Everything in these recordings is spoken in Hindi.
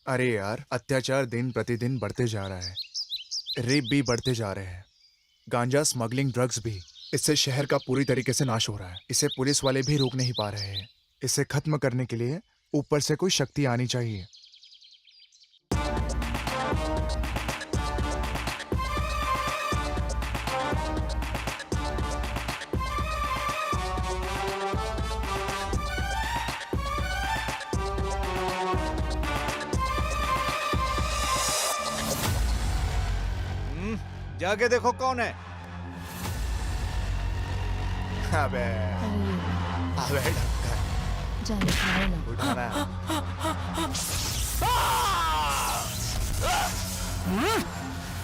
अरे यार, अत्याचार दिन प्रतिदिन बढ़ते जा रहा है। रेप भी बढ़ते जा रहे हैं। गांजा स्मगलिंग, ड्रग्स भी। इससे शहर का पूरी तरीके से नाश हो रहा है। इसे पुलिस वाले भी रोक नहीं पा रहे हैं। इसे खत्म करने के लिए ऊपर से कोई शक्ति आनी चाहिए। जाके देखो कौन है। अबे अबे डॉक्टर, जाने का ना। उठाना।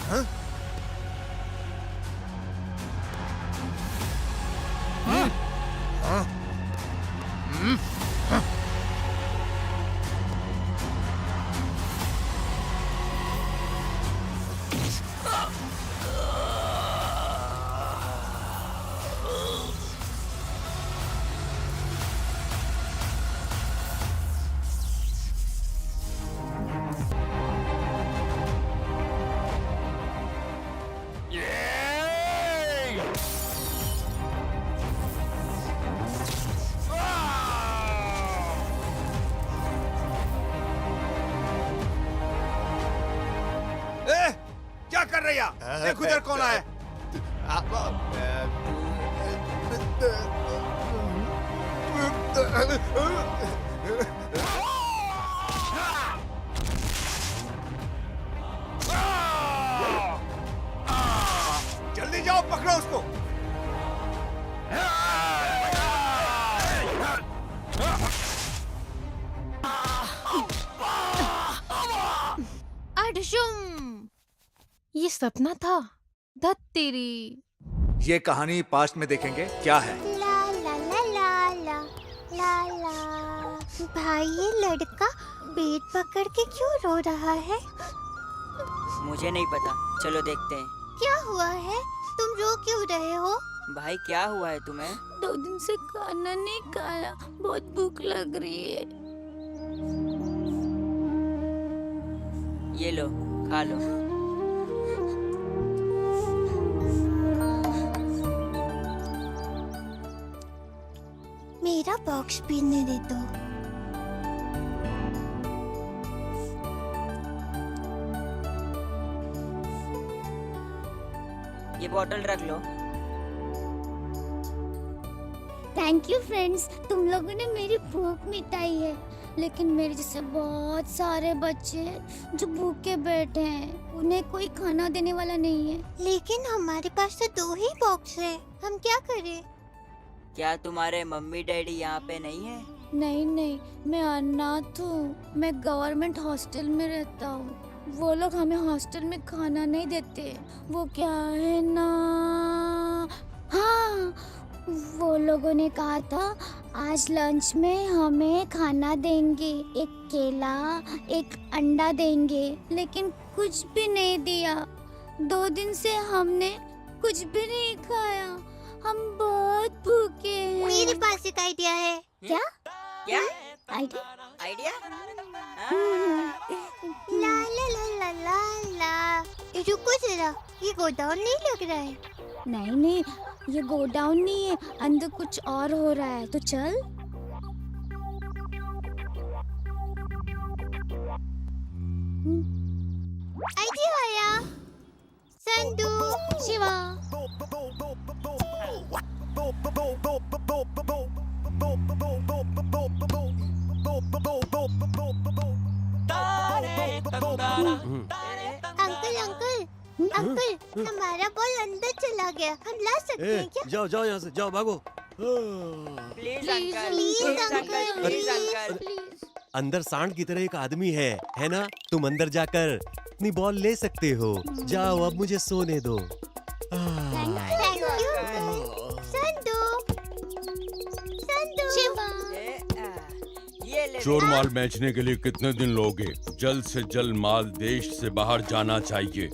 हाँ? हाँ? ए, क्या कर रही है? देख उधर कौन आया। जल्दी जाओ, पकड़ो उसको। अडशुम, ये सपना था। धत तेरी। ये कहानी पास्ट में देखेंगे क्या है। ला ला ला ला ला ला ला। भाई ये लड़का पेट पकड़ के क्यों रो रहा है? मुझे नहीं पता, चलो देखते हैं। क्या हुआ है? तुम रो क्यों रहे हो? भाई क्या हुआ है तुम्हें? 2 दिन से खाना नहीं खाया, बहुत भूख लग रही है। ये लो, खा लो। मेरा बॉक्स पीने दे दो। ये बोतल रख लो। थैंक यू फ्रेंड्स, तुम लोगों ने मेरी भूख मिटाई है। लेकिन मेरे जैसे बहुत सारे बच्चे हैं जो भूखे बैठे हैं, उन्हें कोई खाना देने वाला नहीं है। लेकिन हमारे पास तो 2 ही बॉक्स है, हम क्या करें? क्या तुम्हारे मम्मी डैडी यहाँ पे नहीं है? नहीं नहीं, मैं अनाथ हूँ। मैं गवर्नमेंट हॉस्टल में रहता हूँ। वो लोग हमें हॉस्टल में खाना नहीं देते। वो क्या है ना, हाँ, वो लोगों ने कहा था आज लंच में हमें खाना देंगे, एक केला, एक अंडा देंगे, लेकिन कुछ भी नहीं दिया। 2 दिन से हमने कुछ भी नहीं खाया। हम बहुत भूखे हैं। मेरे पास एक आइडिया है। क्या? क्या आइडिया? आइडिया? ला ला ला ला ला ला। रुको जरा, ये गोडाउन नहीं लग रहा है। नहीं नहीं, ये गोडाउन नहीं है, अंदर कुछ और हो रहा है। तो चल। आइडिया आया। Sandu, Shiva, uncle uncle uncle, हमारा बॉल अंदर चला गया, हम ला सकते हैं क्या? जाओ जाओ यहाँ से, जाओ भागो। Please uncle, please please uncle, uncle, please uncle. Please. अंदर सांड की तरह एक आदमी है ना? तुम अंदर जाकर अपनी बॉल ले सकते हो। जाओ, अब मुझे सोने दो। Thank you Sandu. संदू, शिवा, ये ले। चोर माल बेचने के लिए कितने दिन लोगे? जल्द से जल्द माल देश से बाहर जाना चाहिए।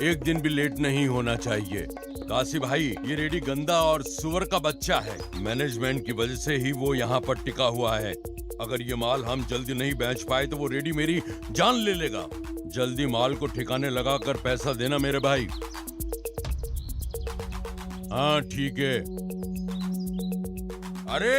एक दिन भी लेट नहीं होना चाहिए। काशी भाई, ये रेडी गंदा और सुअर का बच्चा है। मैनेजमेंट की वजह से ही वो यहाँ पर टिका हुआ है। अगर ये माल हम जल्दी नहीं बेच पाए तो वो रेडी मेरी जान ले लेगा। जल्दी माल को ठिकाने लगा कर पैसा देना मेरे भाई। हाँ ठीक है। अरे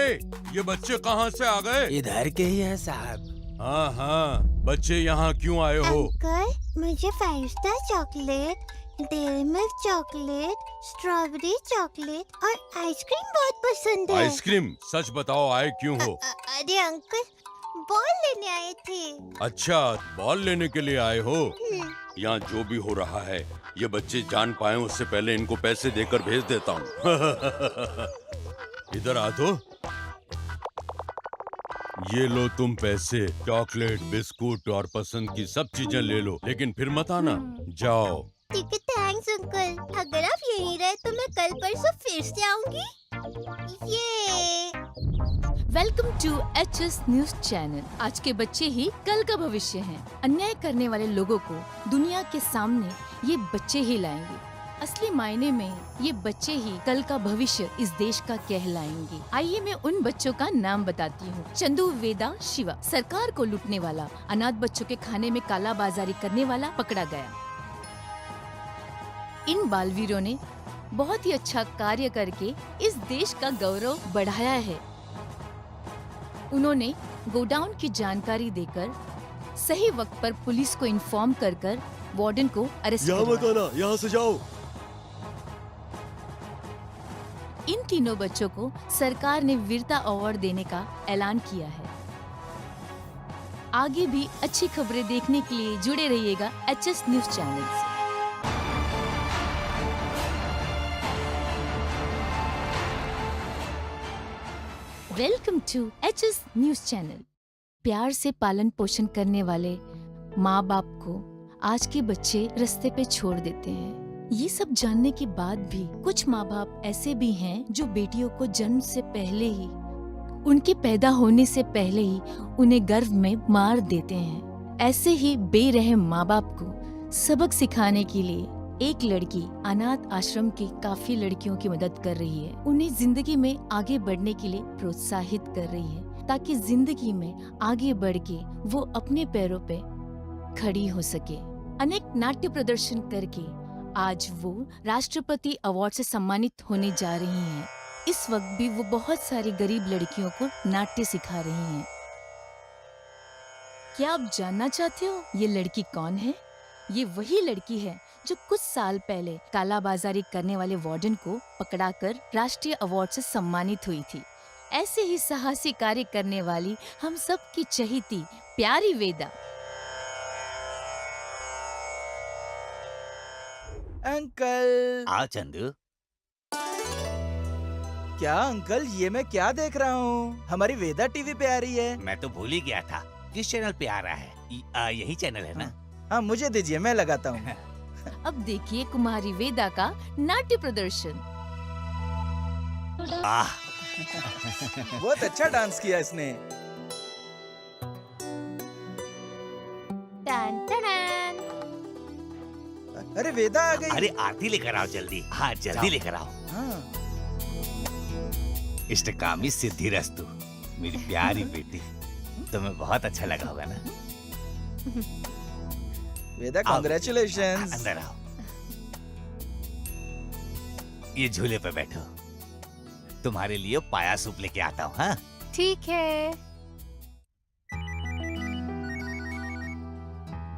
ये बच्चे कहाँ से आ गए? इधर के ही है साहब। हाँ हाँ, बच्चे यहाँ क्यों आए हो? अंकल मुझे 5 star chocolate, dairy milk chocolate, strawberry chocolate और आइसक्रीम बहुत पसंद है। आइसक्रीम? सच बताओ आए क्यों हो? अरे अंकल बॉल लेने आए थे। अच्छा, बॉल लेने के लिए आए हो? यहाँ जो भी हो रहा है ये बच्चे जान पाए उससे पहले इनको पैसे देकर भेज देता हूँ। इधर आ तो। ये लो तुम पैसे, चॉकलेट, बिस्कुट और पसंद की सब चीजें ले लो, लेकिन फिर मत आना। जाओ। ठीक है, थैंक्स अंकल। अगर आप यहीं रहे तो मैं कल परसों फिर से आऊंगी। ये welcome to HS news channel. आज के बच्चे ही कल का भविष्य हैं। अन्याय करने वाले लोगों को दुनिया के सामने ये बच्चे ही लाएंगे। असली मायने में ये बच्चे ही कल का भविष्य इस देश का कहलाएंगे। आइए मैं उन बच्चों का नाम बताती हूँ। चंदू, वेदा, शिवा। सरकार को लूटने वाला, अनाथ बच्चों के खाने में काला बाजारी करने वाला पकड़ा गया। इन बालवीरों ने बहुत ही अच्छा कार्य करके इस देश का गौरव बढ़ाया है। उन्होंने गोडाउन की जानकारी देकर सही वक्त पर पुलिस को इन्फॉर्म कर वार्डन को अरेस्ट यहाँ मत करवाया। आना, यहाँ से जाओ। इन तीनों बच्चों को सरकार ने वीरता अवार्ड देने का ऐलान किया है। आगे भी अच्छी खबरें देखने के लिए जुड़े रहिएगा एचएस न्यूज चैनल से। Welcome to HS news channel. प्यार से पालन पोषण करने वाले माँ बाप को आज के बच्चे रास्ते पे छोड़ देते हैं। ये सब जानने के बाद भी कुछ माँ बाप ऐसे भी हैं जो बेटियों को जन्म से पहले ही, उनके पैदा होने से पहले ही उन्हें गर्भ में मार देते हैं। ऐसे ही बेरहम माँ बाप को सबक सिखाने के लिए एक लड़की अनाथ आश्रम की काफी लड़कियों की मदद कर रही है। उन्हें जिंदगी में आगे बढ़ने के लिए प्रोत्साहित कर रही है ताकि जिंदगी में आगे बढ़ के वो अपने पैरों पे खड़ी हो सके। अनेक नाट्य प्रदर्शन करके आज वो राष्ट्रपति अवार्ड से सम्मानित होने जा रही हैं। इस वक्त भी वो बहुत सारी गरीब लड़कियों को नाट्य सिखा रही हैं। क्या आप जानना चाहते हो ये लड़की कौन है? ये वही लड़की है जो कुछ साल पहले कालाबाजारी करने वाले वार्डन को पकड़ाकर राष्ट्रीय अवार्ड से सम्मानित हुई थी। ऐसे ही साहसी कार्य करने वाली हम सब की चहेती प्यारी वेदा। अंकल। हाँ चंदू। क्या अंकल, ये मैं क्या देख रहा हूँ? हमारी वेदा टीवी पे आ रही है। मैं तो भूल ही गया था किस चैनल पे आ रहा है। यही चैनल है ना? हाँ मुझे दीजिए, मैं लगाता हूँ। अब देखिए कुमारी वेदा का नाट्य प्रदर्शन। बहुत अच्छा डांस किया इसने। टन टन। अरे वेदा आ गई। अरे आरती लेकर आओ जल्दी। हाँ जल्दी लेकर आओ। हाँ। इष्टकामी सिद्धिरस्तु मेरी प्यारी बेटी। तुम्हें बहुत अच्छा लगा होगा ना? वेदा कॉन्ग्रेचुलेशंस। अंदर आओ। ये झूले पे बैठो, तुम्हारे लिए पाया सूप लेके आता हूँ। हाँ ठीक है।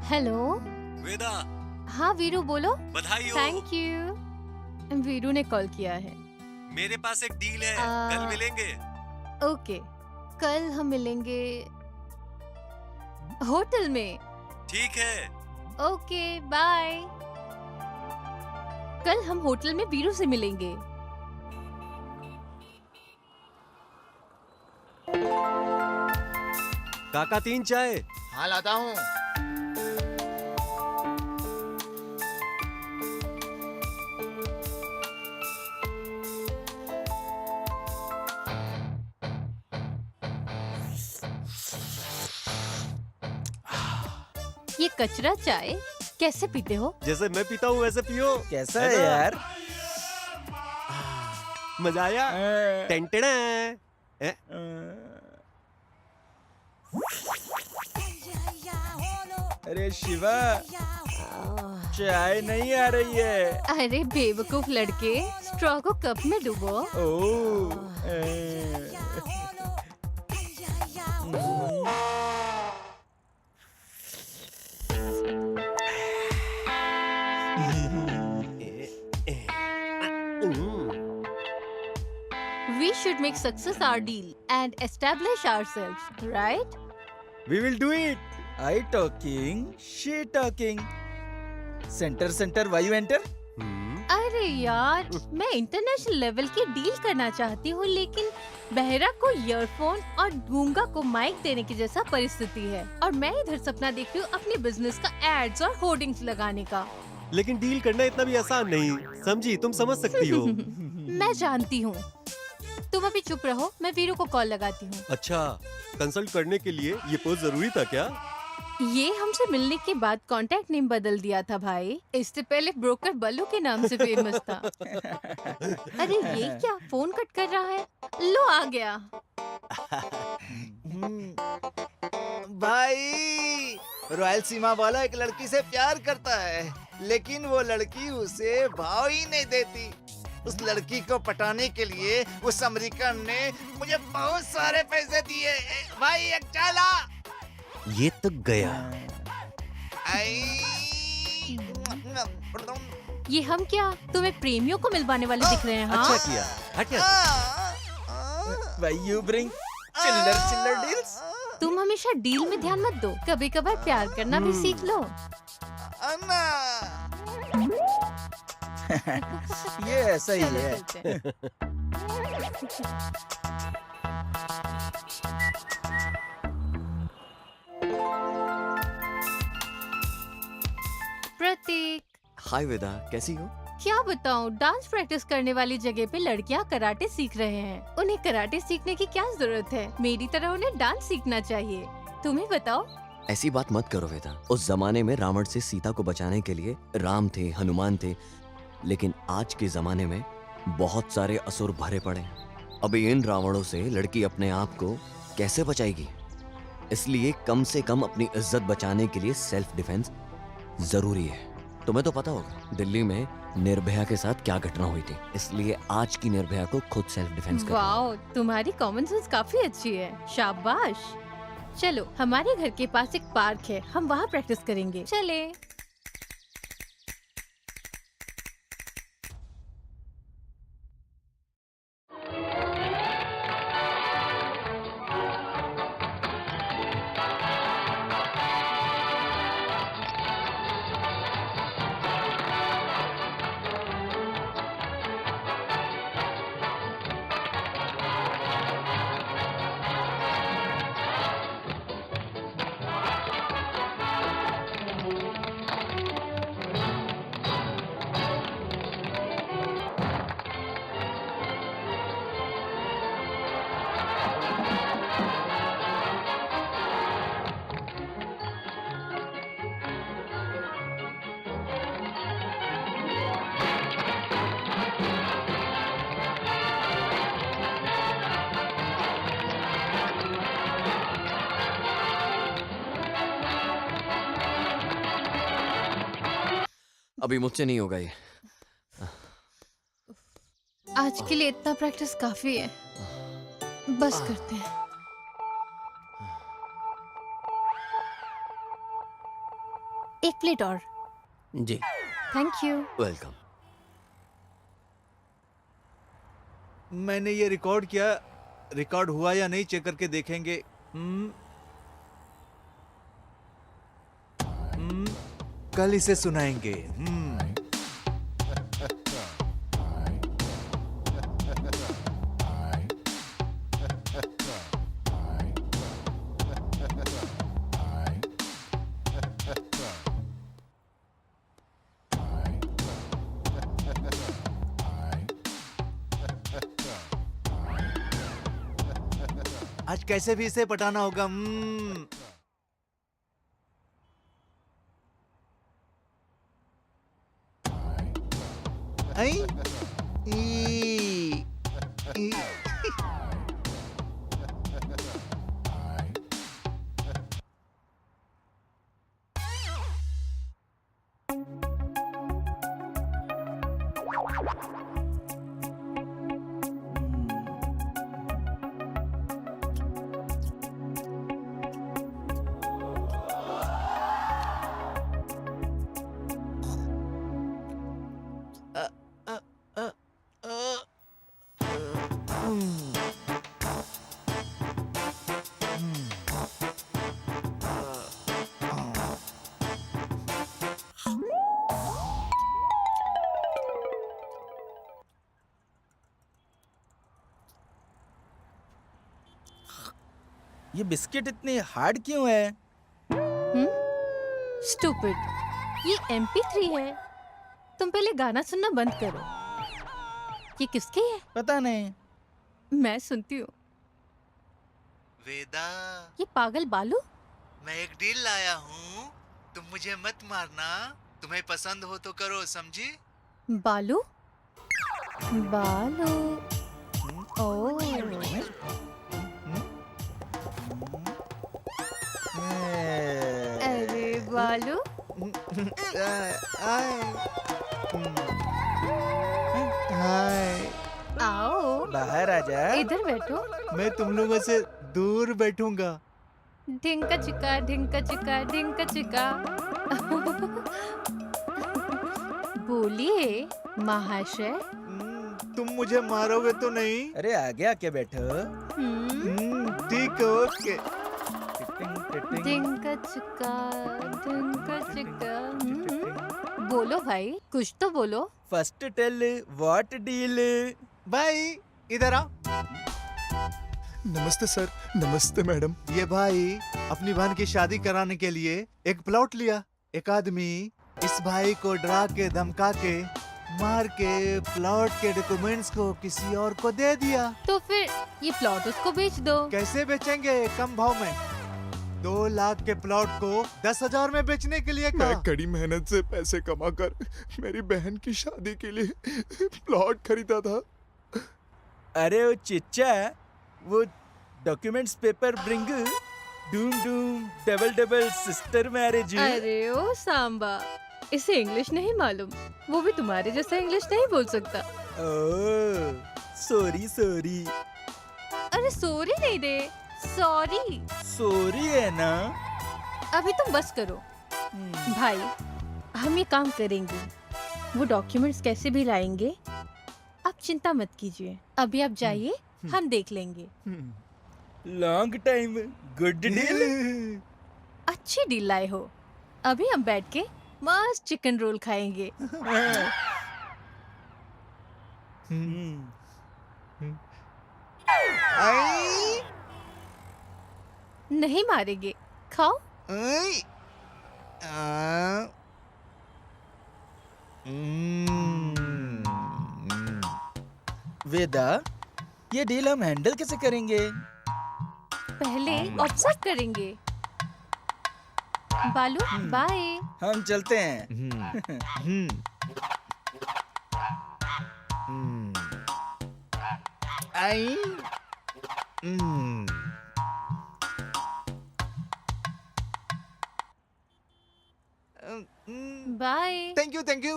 हेलो वेदा, हाँ वीरू बोलो। बधाई हो। Thank you. वीरू ने कॉल किया है। मेरे पास एक डील है, कल मिलेंगे। ओके, कल हम मिलेंगे होटल में। ठीक है। Okay bye. कल हम होटल में वीरू से मिलेंगे। काका 3 चाय। हाँ लाता हूँ। ये कचरा चाय कैसे पीते हो? जैसे मैं पीता हूँ वैसे पियो। कैसा है यार? मजा आया? टेंटेड़ा। अरे शिवा, चाय नहीं आ रही है। अरे बेवकूफ लड़के, स्ट्रॉ को कप में डुबो। ओह, We should make success our deal and establish ourselves, right? we will do it. I talking, she talking. Center, why you enter? अरे यार, मैं इंटरनेशनल लेवल की डील करना चाहती हूँ, लेकिन बहरा को ईयरफोन और गूंगा को माइक देने की जैसा परिस्थिति है, और मैं इधर सपना देख रही हूँ अपने बिजनेस का एड्स और होर्डिंग्स लगाने का। लेकिन डील करना इतना भी आसान नहीं, समझी? तुम समझ सकती हो। मैं जानती हूँ। तुम अभी चुप रहो, मैं वीरू को कॉल लगाती हूँ। अच्छा, कंसल्ट करने के लिए ये पोस्ट जरूरी था क्या? ये हमसे मिलने के बाद कांटेक्ट नेम बदल दिया था भाई। इससे पहले ब्रोकर बल्लू के नाम से फेमस था। अरे ये क्या, फोन कट कर रहा है? लो आ गया। भाई, रॉयल सीमा वाला एक लड़की से प्यार करता है, लेकिन वो लड़की उसे भाव ही नहीं देती। उस लड़की को पटाने के लिए उस अमेरिकन ने मुझे बहुत सारे पैसे दिए। भाई एक चाला। ये तो गया। ये हम क्या तुम्हें प्रेमियों को मिलवाने वाले दिख रहे हैं? हाँ? अच्छा किया, हट जा। Why you bring चिल्लर डील्स? तुम हमेशा डील में ध्यान मत दो, कभी कभार प्यार करना भी सीख लो। ये ऐसा ही है। प्रतीक, हाय वेदा, कैसी हो? क्या बताऊं, डांस प्रैक्टिस करने वाली जगह पे लड़कियां कराटे सीख रहे हैं। उन्हें कराटे सीखने की क्या जरूरत है? मेरी तरह उन्हें डांस सीखना चाहिए। तुम्हें बताओ। ऐसी बात मत करो वेदा। उस जमाने में रावण से सीता को बचाने के लिए राम थे, हनुमान थे, लेकिन आज के जमाने में बहुत सारे असुर भरे पड़े हैं। अभी इन रावणों से लड़की अपने आप को कैसे बचाएगी? इसलिए कम से कम अपनी इज्जत बचाने के लिए सेल्फ डिफेंस जरूरी है। तुम्हें तो पता होगा दिल्ली में निर्भया के साथ क्या घटना हुई थी, इसलिए आज की निर्भया को खुद सेल्फ डिफेंस करना। वाओ, तुम्हारी कॉमन सेंस काफी अच्छी है, शाबाश। चलो, हमारे घर के पास एक पार्क है, हम वहाँ प्रैक्टिस करेंगे। चले। अभी मुझसे नहीं होगा ये। आज के लिए इतना प्रैक्टिस काफी है, बस करते हैं। एक प्लेट और। जी, थैंक यू। वेलकम। मैंने ये रिकॉर्ड किया, रिकॉर्ड हुआ या नहीं चेक करके देखेंगे। कल इसे सुनाएंगे। आज कैसे भी इसे पटाना होगा। आई? ई। ये बिस्किट इतनी हार्ड क्यों है? स्टूपिड, ये MP3 है। तुम पहले गाना सुनना बंद करो। ये किसकी है? पता नहीं। मैं सुनती हूँ। वेदा, ये पागल बालू। मैं एक डील लाया हूँ, तुम मुझे मत मारना। तुम्हें पसंद हो तो करो, समझी? बालू बालू। ओह, अरे बालू, आओ बाहर आ जा। इधर बैठो। मैं तुम लोगों से दूर बैठूंगा। ढिंका चिका ढिंका चिका ढिंका चिका। बोलिए महाशय। तुम मुझे मारोगे तो नहीं? अरे आगे आके बैठो। ठीक है, ओके। ढिंका चिका ढिंका चिका। बोलो भाई, कुछ तो बोलो। First tell what deal? भाई इधर आ। नमस्ते सर। नमस्ते मैडम। ये भाई अपनी बहन की शादी कराने के लिए एक प्लॉट लिया। एक आदमी इस भाई को डरा के धमका के मार के प्लॉट के डॉक्यूमेंट्स को किसी और को दे दिया। तो फिर ये प्लॉट उसको बेच दो। कैसे बेचेंगे? कम भाव में। 2 लाख के प्लॉट को 10,000 में बेचने के लिए मैं कहा। कड़ी मेहनत से पैसे कमाकर मेरी बहन की शादी के लिए प्लॉट खरीदा था। अरे वो चिच्चा, वो documents paper bring. Doom Doom double double sister marriage. अरे ओ सांबा, इसे इंग्लिश नहीं मालूम। वो भी तुम्हारे जैसा इंग्लिश नहीं बोल सकता। Sorry sorry. अरे सॉरी नहीं दे, सॉरी। सॉरी है ना? अभी तुम बस करो। भाई, हम ये काम करेंगे। वो डॉक्यूमेंट्स कैसे भी लाएंगे, आप चिंता मत कीजिए। अभी आप जाइए, हम देख लेंगे। Long time good deal. अच्छी डील लाए हो। अभी हम बैठ के मस्त चिकन रोल खाएंगे। नहीं मारेंगे, खाओ। वेदा, ये डील हम हैंडल कैसे करेंगे? पहले ऑब्जर्व करेंगे। बालू बाय। हम चलते हैं। आई। Bye. Thank you thank you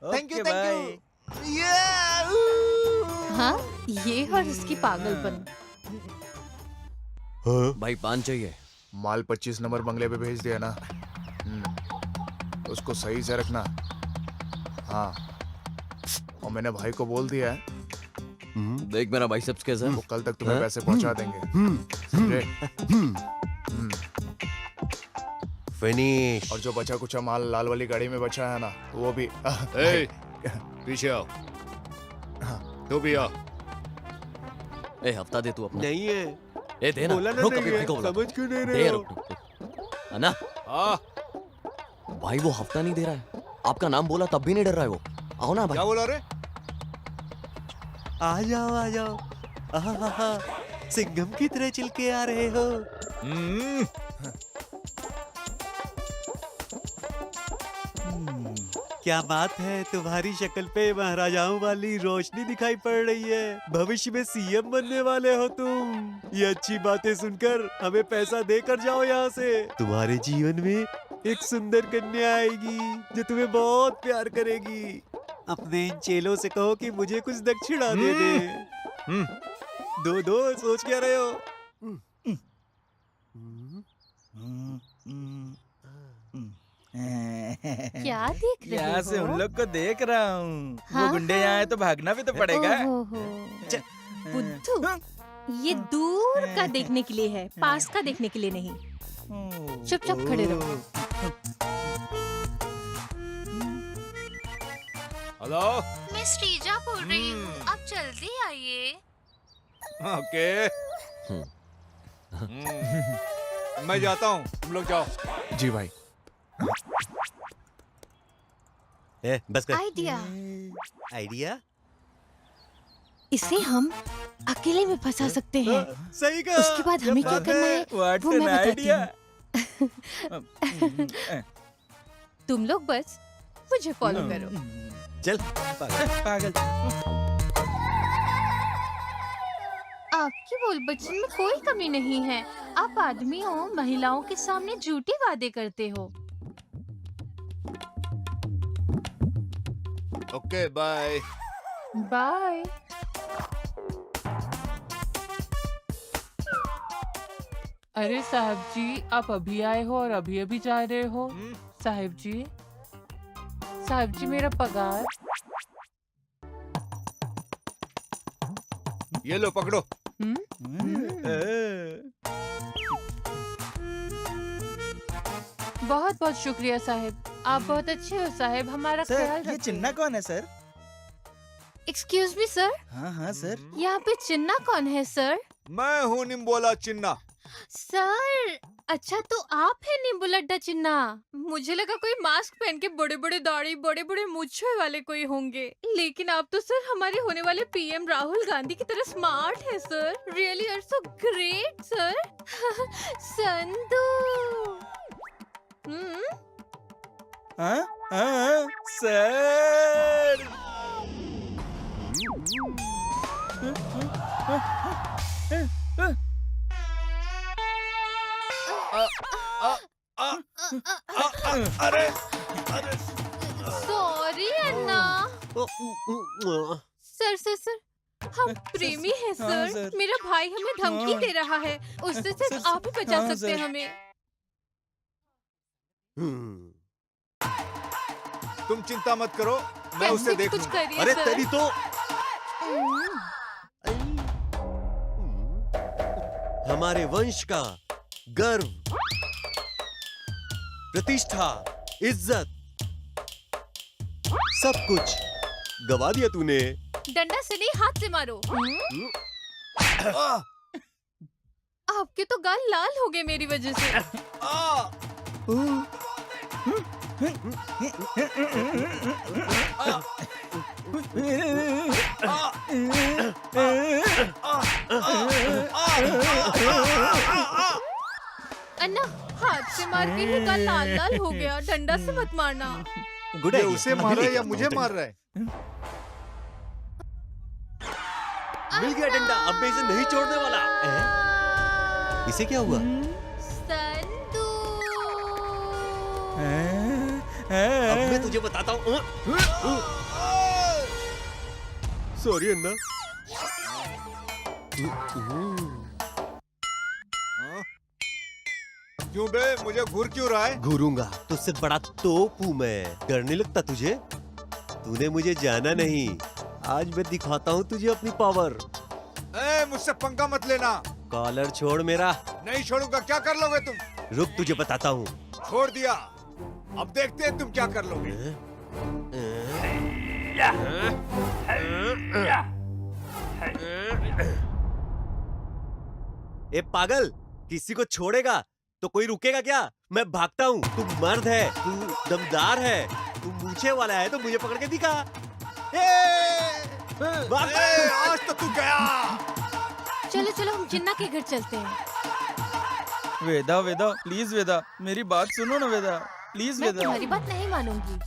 thank you okay, thank bye. You. हाँ, ये और इसकी पागलपन। भाई पान चाहिए। माल 25 नंबर बंगले पे भेज दिया ना। उसको सही से रखना। हाँ, और मैंने भाई को बोल दिया है देख मेरा बाइसेप्स कैसा है? वो कल तक तुम्हें पैसे पहुंचा देंगे। समझे? फिनिश। और जो बचा कुचा माल लाल वाली गाड़ी में बचा है ना, वो भी। ए, पीछे आओ। तू भी आओ। ए हफ्ता दे तू अपना। नहीं है। ए दे ना। बोला ना रुक, नहीं अभी है, भाई को बुला। समझ क्यों नहीं दे रहे हो? रुक। है ना? हाँ, भाई वो हफ्ता नहीं दे रहा है। आपका नाम बोला तब भी नहीं डर रहा है वो। आओ ना भाई। क्या बोला रे? आ जाओ आ जाओ। आहा, सिंघम की तरह चिल के आ रहे हो। क्या बात है, तुम्हारी शक्ल पे महाराजाओं वाली रोशनी दिखाई पड़ रही है। भविष्य में सीएम बनने वाले हो तुम। ये अच्छी बातें सुनकर हमें पैसा देकर जाओ यहाँ से। तुम्हारे जीवन में एक सुंदर कन्या आएगी जो तुम्हें बहुत प्यार करेगी। अपने इन चेलों से कहो कि मुझे कुछ दक्षिणा दे दे। दो दो, सोच क्या रहे हो? क्या देख रहे यहाँ से हो? उन लोग को देख रहा हूँ। हाँ, वो गुंडे यहाँ आए तो भागना भी तो पड़ेगा। ओहो। बुद्धू, ये दूर का देखने के लिए है, पास का देखने के लिए नहीं। चुपचाप खड़े रहो। हेलो। मैं श्रीजा बोल रही हूँ, आप जल्दी आइए। ओके। मैं जाता हूँ, तुम लोग जाओ। जी भाई। बस कर। आइडिया। आइडिया? इसे हम अकेले में फंसा सकते हैं। सही कहा। उसके बाद हमें क्या करना है वो मैं बताती हूँ। तुम लोग बस मुझे फॉलो करो। चल पागल। आपकी बोल बच्चन में कोई कमी नहीं है। आप आदमियों महिलाओं के सामने झूठे वादे करते हो। Okay bye. बाय। अरे साहब जी, आप अभी आए हो और अभी अभी जा रहे हो? साहब जी, मेरा पगार। ये लो पकड़ो। बहुत बहुत शुक्रिया साहब, आप बहुत अच्छे हो साहब, हमारा ख्याल सर, ये चिन्ना कौन है सर? Excuse me sir. हाँ हाँ सर। यहाँ पे चिन्ना कौन है सर? मैं हूँ निम्बोला चिन्ना। सर अच्छा तो आप है निम्बुलड्डा चिन्ना। मुझे लगा कोई मास्क पहन के बड़े बड़े दाढ़ी बड़े बड़े मूंछों वाले कोई होंगे, लेकिन आप तो सर हमारे होने वाले पीएम राहुल गांधी की तरह स्मार्ट है sir. Really are so great sir. Sandhu. Sir. अरे सॉरी अन्ना। सर हम प्रेमी हैं हाँ, सर। सर। मेरा भाई हमें धमकी हाँ। दे रहा है, उससे सिर्फ सर, आप ही बचा हाँ, सकते हैं सर। हमें। तुम चिंता मत करो, मैं कैसे उसे देख कुछ लूंगा। करिए अरे सर। तेरी तो हमारे वंश का गर्व, प्रतिष्ठा, इज्जत, सब कुछ गवा दिया तूने। डंडा से नहीं, हाथ से मारो। आपके तो गाल लाल हो गए मेरी वजह से। अन्ना हाथ से मार के ही गाल लाल लाल हो गया, डंडा से मत मारना। गुड ये आइडिया। उसे मार रहा है या मुझे मार रहा है? मिल गया डंडा, अब मैं इसे नहीं छोड़ने वाला। इसे क्या हुआ? संधू। अब मैं तुझे बताता हूँ। सॉरी अन्ना। क्यों बे, मुझे घूर क्यों रहा है? घूरूंगा, तुझसे बड़ा तोप हूँ मैं। डर नहीं लगता तुझे? तूने मुझे जाना नहीं, आज मैं दिखाता हूँ तुझे अपनी पावर। मुझसे पंगा मत लेना। कॉलर छोड़ मेरा। नहीं छोड़ूंगा। क्या कर लोगे तुम? रुक, तुझे बताता हूँ। छोड़ दिया, अब देखते हैं तुम क्या कर लोगे। ए पागल, किसी को छोड़ेगा तो कोई रुकेगा क्या? मैं भागता हूँ, तू मर्द है, तू दमदार है, तू मूछे वाला है, तो मुझे पकड़ के दिखा। आज तो तू गया। चलो चलो हम चिन्ना के घर चलते हैं। वेदा वेदा प्लीज वेदा, मेरी बात सुनो ना वेदा, प्लीज मैं वेदा। तुम्हारी बात नहीं मानूंगी।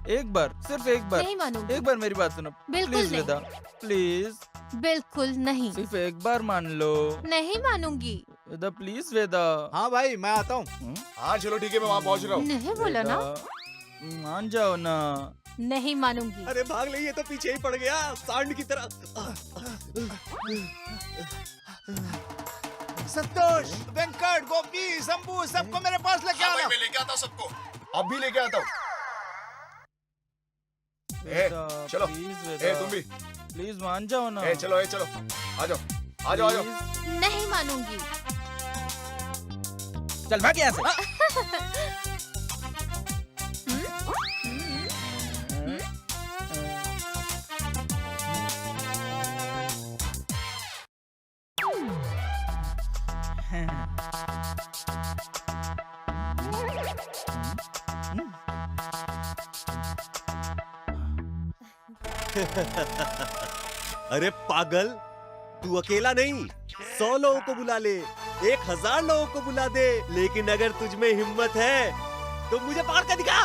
एक बार, सिर्फ एक बार, नहीं मानूंगी। एक बार मेरी बात सुनो बिल्कुल प्लीज नहीं। वेदा, प्लीज बिल्कुल नहीं। सिर्फ एक बार मान लो नहीं मानूंगी। वेदा, प्लीज वेदा। हाँ भाई मैं आता हूँ। हाँ चलो ठीक है, मैं वहाँ पहुँच रहा हूँ। नहीं बोला ना। वेदा, मान जाओ ना। नहीं मानूंगी। अरे भाग ले, ये तो पीछे ही पड़ गया सांड की तरह। संतोष, वेंकट, गोपी, शंभू, सबको मेरे पास लेके आना। मैं लेके आता हूँ सबको, अब भी लेके आता हूँ। वेदा, चलो। प्लीज वेदा, तुम भी प्लीज मान जाओ ना। चलो आ जाओ आ जाओ। Please। नहीं मानूंगी। चल भाग यहाँ से। अरे पागल, तू अकेला नहीं, 100 लोगों को बुला ले, 1000 लोगों को बुला दे, लेकिन अगर तुझ में हिम्मत है तो मुझे पकड़ कर दिखा।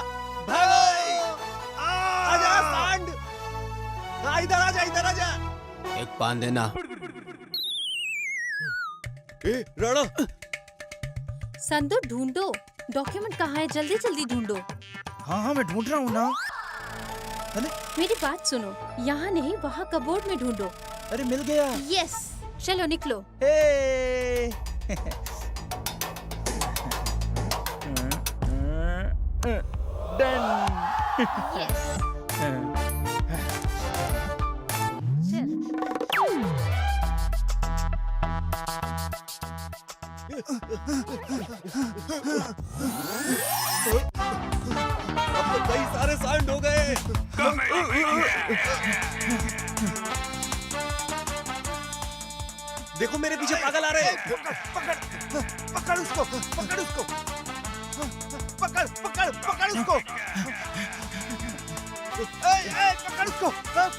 आजा सांड, इधर आजा, इधर आजा। एक पान देना। राणा, संदू ढूंढो, डॉक्यूमेंट कहाँ है, जल्दी जल्दी ढूंढो। हाँ मैं ढूंढ रहा हूँ ना। मेरी बात सुनो, यहाँ नहीं वहाँ कबोर्ड में ढूंढो। अरे मिल गया। यस, चलो निकलो। अब तो कई सारे सांड हो गए। देखो मेरे पीछे पागल आ रहे हैं। पकड़ उसको, पकड़ उसको, पकड़ पकड़ पकड़ उसको। पकड़ उसको,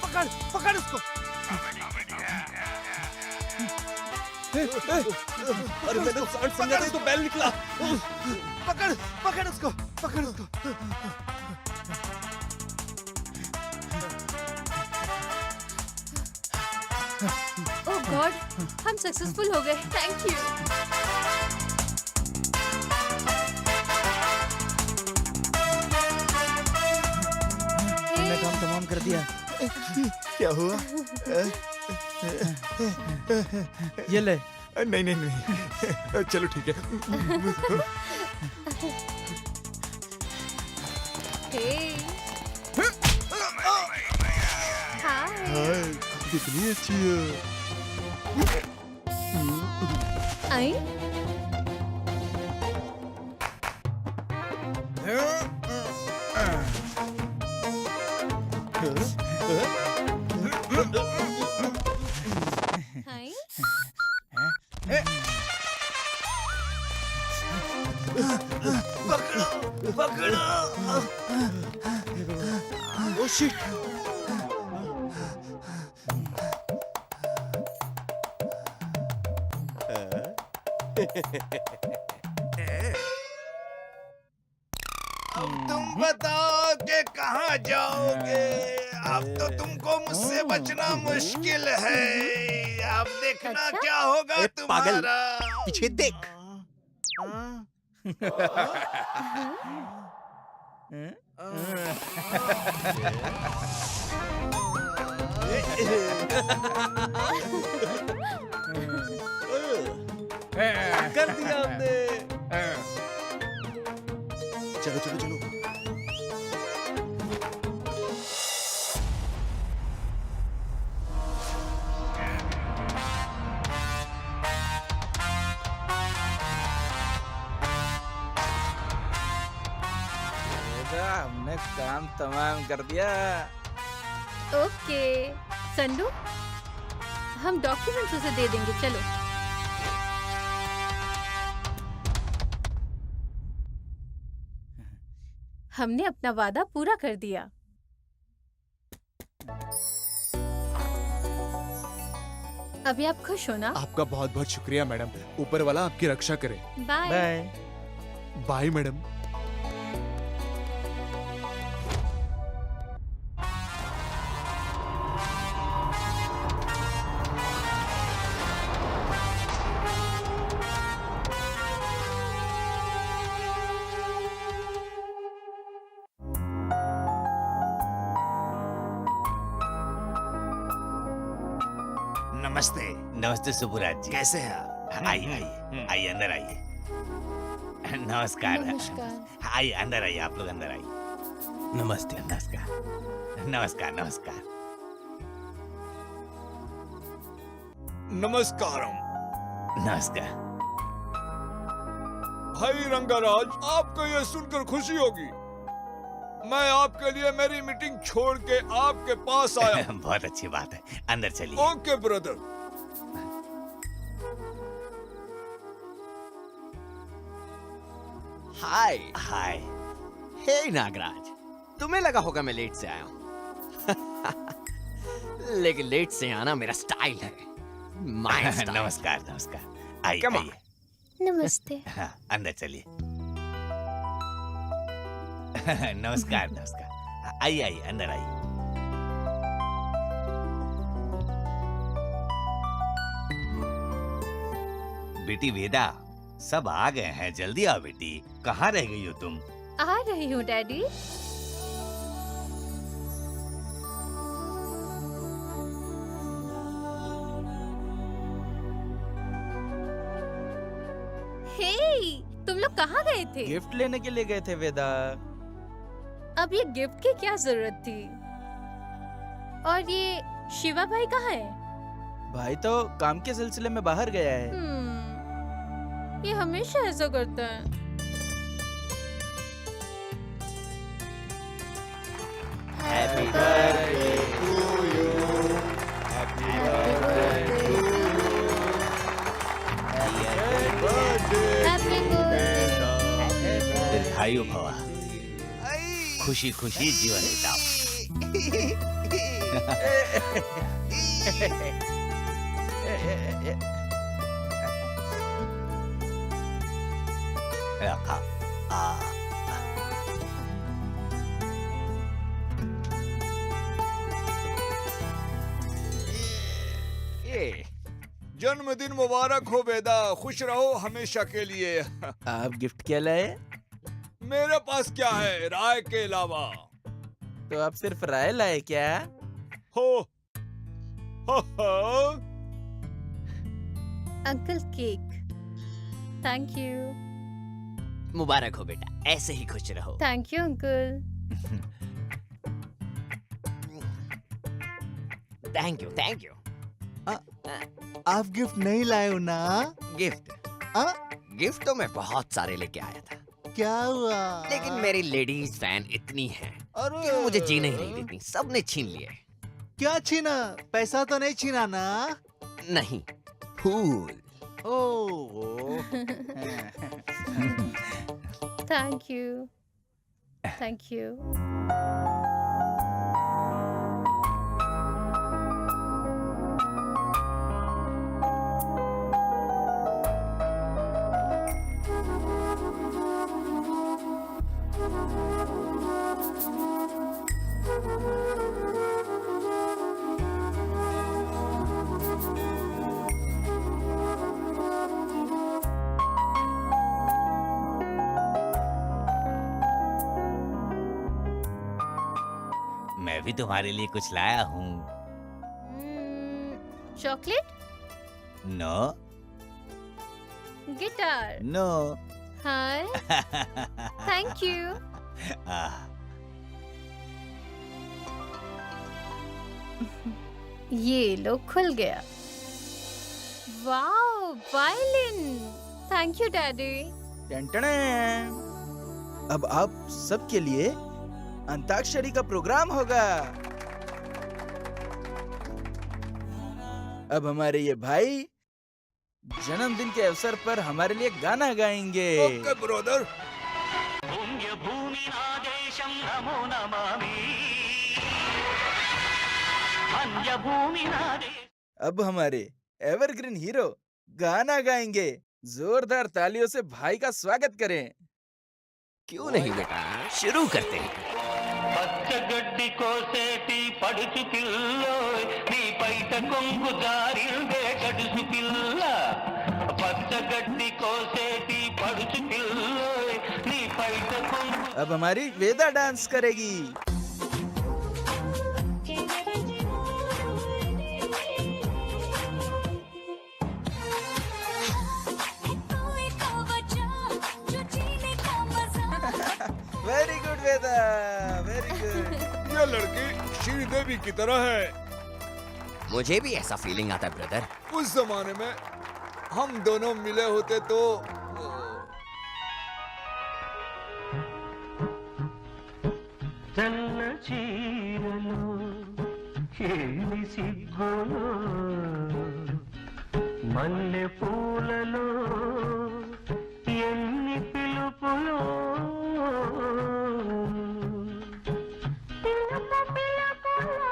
पकड़ पकड़ उसको। अरे मैंने सांड समझा था, तो बैल निकला। पकड़ पकड़ उसको, पकड़ उसको। ओह गॉड, हम सक्सेसफुल हो गए, थैंक यू। मैंने काम तमाम कर दिया। क्या हुआ? ये ले। नहीं नहीं नहीं, चलो ठीक है। हाय, कितनी अच्छी है। आई हाय पकड़ो पकड़ो। Oh shit. अब तुम बताओ कि कहाँ जाओगे? अब तो तुमको मुझसे बचना मुश्किल है। अब देखना अच्छा? क्या होगा पागल, तुम्हारा। पीछे देख। कर दिया हमने। चलो चलो चलो। हमने काम तमाम कर दिया। ओके संडू, हम डॉक्यूमेंट्स उसे दे देंगे, चलो। हमने अपना वादा पूरा कर दिया। अभी आप खुश हो ना? आपका बहुत बहुत शुक्रिया मैडम, ऊपर वाला आपकी रक्षा करे। बाय। बाय। Bye madam. नमस्ते। नमस्ते सुबुराज जी। कैसे हैं आप? आइए आइए आइए, अंदर आइए। नमस्कार। नमस्कार। आइए अंदर आइए, आप लोग अंदर आइए। नमस्ते। नमस्कार नमस्कार नमस्कार। नमस्कारम। नमस्कार। भाई रंगाराज, आपको यह सुनकर खुशी होगी, मैं आपके लिए मेरी मीटिंग छोड़ के आपके पास आया। बहुत अच्छी बात है, अंदर चलिए। Okay brother. Hi hi. Hey Nagraj, तुम्हें लगा होगा मैं लेट से आया हूँ। लेकिन लेट से आना मेरा स्टाइल है। My style. नमस्कार नमस्कार, आइए Come on. आइए। नमस्ते। हाँ, अंदर चलिए। नमस्कार नमस्कार, आइए आइए अंदर आइए। बेटी वेदा, सब आ गए हैं, जल्दी आओ बेटी। कहाँ रह गई हो तुम? आ रही हूँ डैडी। हे, तुम लोग कहाँ गए थे? गिफ्ट लेने के लिए गए थे वेदा। अब ये गिफ्ट की क्या जरूरत थी? और ये शिवा भाई कहाँ है? भाई तो काम के सिलसिले में बाहर गया है। ये हमेशा ऐसा करता है। Happy birthday to you, happy birthday to you, happy birthday. दीर्घायु भव, खुशी खुशी जीवन बिताओ। रखा। जन्मदिन मुबारक हो वेदा, खुश रहो हमेशा के लिए। आप गिफ्ट क्या लाए? मेरे पास क्या है राय के अलावा? तो आप सिर्फ राय लाए क्या? हो अंकल केक। Thank you. मुबारक हो बेटा, ऐसे ही खुश रहो। Thank you uncle. Thank you thank you. आप गिफ्ट नहीं लाए हो ना? गिफ्ट तो मैं बहुत सारे लेके आया था, क्या हुआ? लेकिन मेरी लेडीज फैन इतनी है अरे कि वो मुझे जीने ही नहीं देती, सबने छीन लिए। क्या छीना? पैसा तो नहीं छीना ना? नहीं, फूल। Thank you. Thank you. मैं भी तुम्हारे लिए कुछ लाया हूँ। Chocolate? No guitar? No. Hi. Thank you. ये लो, खुल गया। Wow, violin. Thank you daddy. अब आप सबके लिए अंताक्षरी का प्रोग्राम होगा। अब हमारे ये भाई जन्मदिन के अवसर पर हमारे लिए गाना गाएंगे। Okay brother. अब हमारे एवरग्रीन हीरो गाना गाएंगे। जोरदार तालियों से भाई का स्वागत करें। क्यों नहीं बेटा, शुरू करते हैं। పచ్చగడ్డి కోసేటి పడుచు పిల్లో నీ పైట కొంగు జారిందే గడుసు పిల్ల పచ్చగడ్డి కోసేటి పడుచు పిల్లో నీ పైట కొంగు। अब हमारी वेदा डांस करेगी। वेरी गुड वेदा, वेरी गुड। ये लड़की श्रीदेवी की तरह है। मुझे भी ऐसा फीलिंग आता है ब्रदर। उस जमाने में हम दोनों मिले होते तो తెల్ల చీరలో ఏమి సిగ్గులో మల్లె పూలలో ఎన్ని పిలుపులో పిలుపు పిలుపులో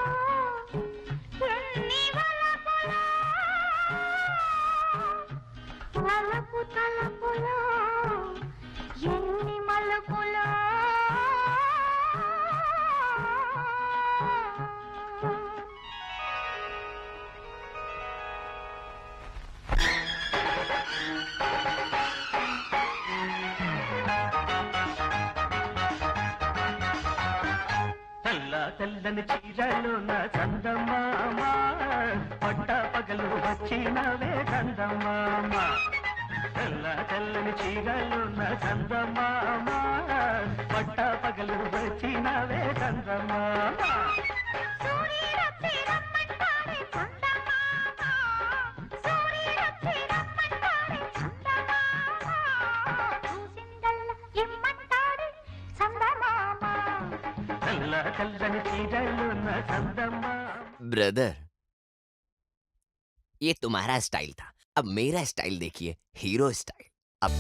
తెల్లని చీరలోన చందమామ పట్ట పగలు వచ్చినవే చందమామ తెల్లని చీరలోన చందమామ పట్ట పగలు వచ్చినవే చందమామ తెల్లని చీరలోన చందమామ ब्रदर, ये तुम्हारा स्टाइल था, अब मेरा स्टाइल देखिए, हीरो स्टाइल। अब